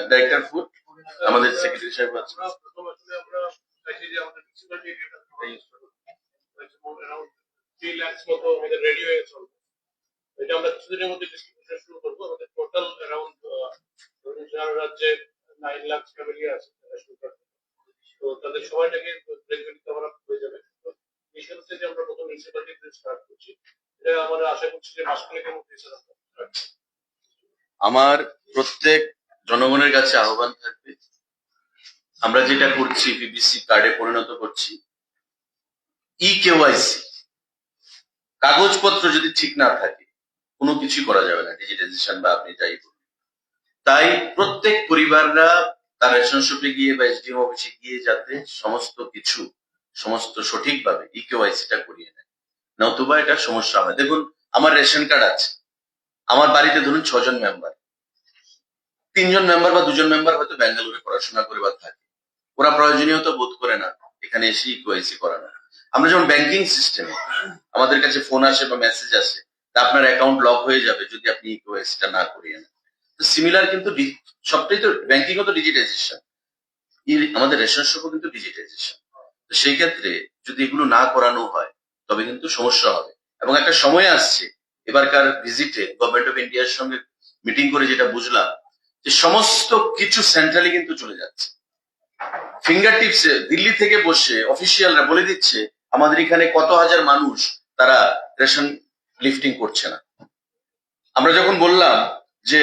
ডাইরেক্টর ফুড আমাদের সেক্রেটারি সাহেব আছে। আমরা প্রথম আসলে আমরা চাইছি যে আমাদের মিউনিসিপ্যালিটি ডেটা ইউজ করব। অ্যারাউন্ড 3 লাখ মতো আমাদের রেডি হয়ে গেছে। এটা আমরা কিছুদিনের মধ্যে ডিস্ট্রিবিউশন শুরু করবো। আমাদের টোটাল অ্যারাউন্ড সারা রাজ্যে 9 লাখ ফ্যামিলি আছে যারা শুরু করবে। তো তাদের সবাইটাকে গ্রাজুয়ালি কভার আপ হয়ে যাবে। মিশন থেকে আমরা প্রথম মিউনিসিপ্যালিটি স্টার্ট করছি। এটা আমরা আশা করছি যে মাসখানেকের মধ্যে স্যার আমরা start করব। আমার প্রত্যেক জনগণের কাছে আহ্বান থাকবে, আমরা যেটা করছি বিবিসি কার্ডে পরিণত করছি, কেওয়াইসি কাগজপত্র যদি ঠিক না থাকে কোনো কিছু করা যাবে না, ডিজিটাইজেশন বা আপনি যাই বলুন। তাই প্রত্যেক পরিবাররা তার রেশন শপে গিয়ে বা এসডিএম অফিসে গিয়ে যাতে সমস্ত সঠিকভাবে কেওয়াইসিটা করিয়ে নেয়, নতুবা এটা সমস্যা হবে। দেখুন, আমার রেশন কার্ড আছে, আমার বাড়িতে ধরুন 6 জন মেম্বার, 3 জন মেম্বার বা 2 জন মেম্বার হয়তো ব্যাঙ্গালোরে পড়াশোনা করে বা থাকে, ওরা প্রয়োজনীয়তা বোধ করে না এখানে এসে কেওয়াইসি করানো। আমরা যেমন ব্যাংকিং সিস্টেমে আমাদের কাছে ফোন আসে বা মেসেজ আসে, তা আপনার অ্যাকাউন্ট লক হয়ে যাবে যদি আপনি কেওয়াইসিটা না করিয়ে নেন। তো সিমিলার কিন্তু সবটাই তো ব্যাংকিং ও তো ডিজিটাইজেশন, আমাদের রেশন শপও কিন্তু ডিজিটাইজেশন। তো সেই ক্ষেত্রে যদি এগুলো না করানো হয় তবে কিন্তু সমস্যা হবে। এবং একটা সময় আসছে, এবারকার ভিজিটে গভর্নমেন্ট অফ ইন্ডিয়ার সঙ্গে মিটিং করে যেটা বুঝলাম যে সমস্ত কিছু সেন্ট্রালি কিন্তু চলে যাচ্ছে। ফিঙ্গার টিপসে দিল্লি থেকে বসে অফিসিয়ালরা বলে দিচ্ছে আমাদের এখানে কত হাজার মানুষ তারা রেশন লিফটিং করছে না। আমরা যখন বললাম যে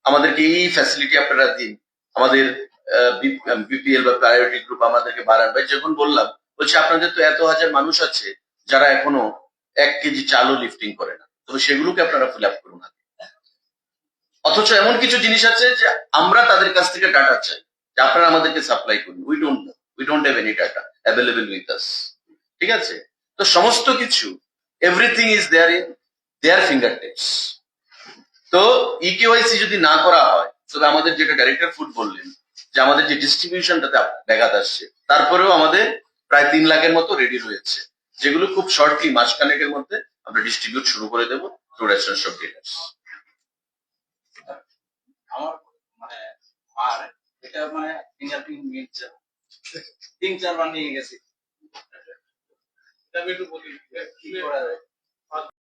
আমাদেরকে এই ফ্যাসিলিটি আপনারা দিন, আমাদের বিপিএল বা প্রায়োরিটি গ্রুপ আমাদেরকে বাড়ান, ভাই যখন বললাম বলছে আপনাদের তো এত হাজার মানুষ আছে যারা এখনো 1 কেজি চালও লিফটিং করে না, তবে সেগুলোকে আপনারা ফিল আপ করুন। অথচ এমন কিছু জিনিস আছে যে আমরা তাদের কাছ থেকে ডাটা চাই যে আপনারা আমাদেরকে সাপ্লাই করুন। We don't have any data available with us. ঠিক আছে, তো সমস্ত কিছু everything is there in their finger tips. তো কেওয়াইসি যদি না করা হয় তবে আমাদের যেটা ডাইরেক্টর ফুড বললেন যে আমাদের যে ডিস্ট্রিবিউশনটাতে ব্যাঘাত আসছে, তারপরেও আমাদের প্রায় 3 লাখের মতো রেডি রয়েছে, যেগুলো খুব শর্টলি মাসখানেকের মধ্যে আমরা ডিস্ট্রিবিউট শুরু করে দেবো থ্রু রেশন শপ ডিলার্স। আমার মানে আর এটা মানে ফিঙ্গারপ্রিন্ট মিলছে 3-4 বার নিয়ে গেছি। এটা আমি একটু বলি কি করা যায়?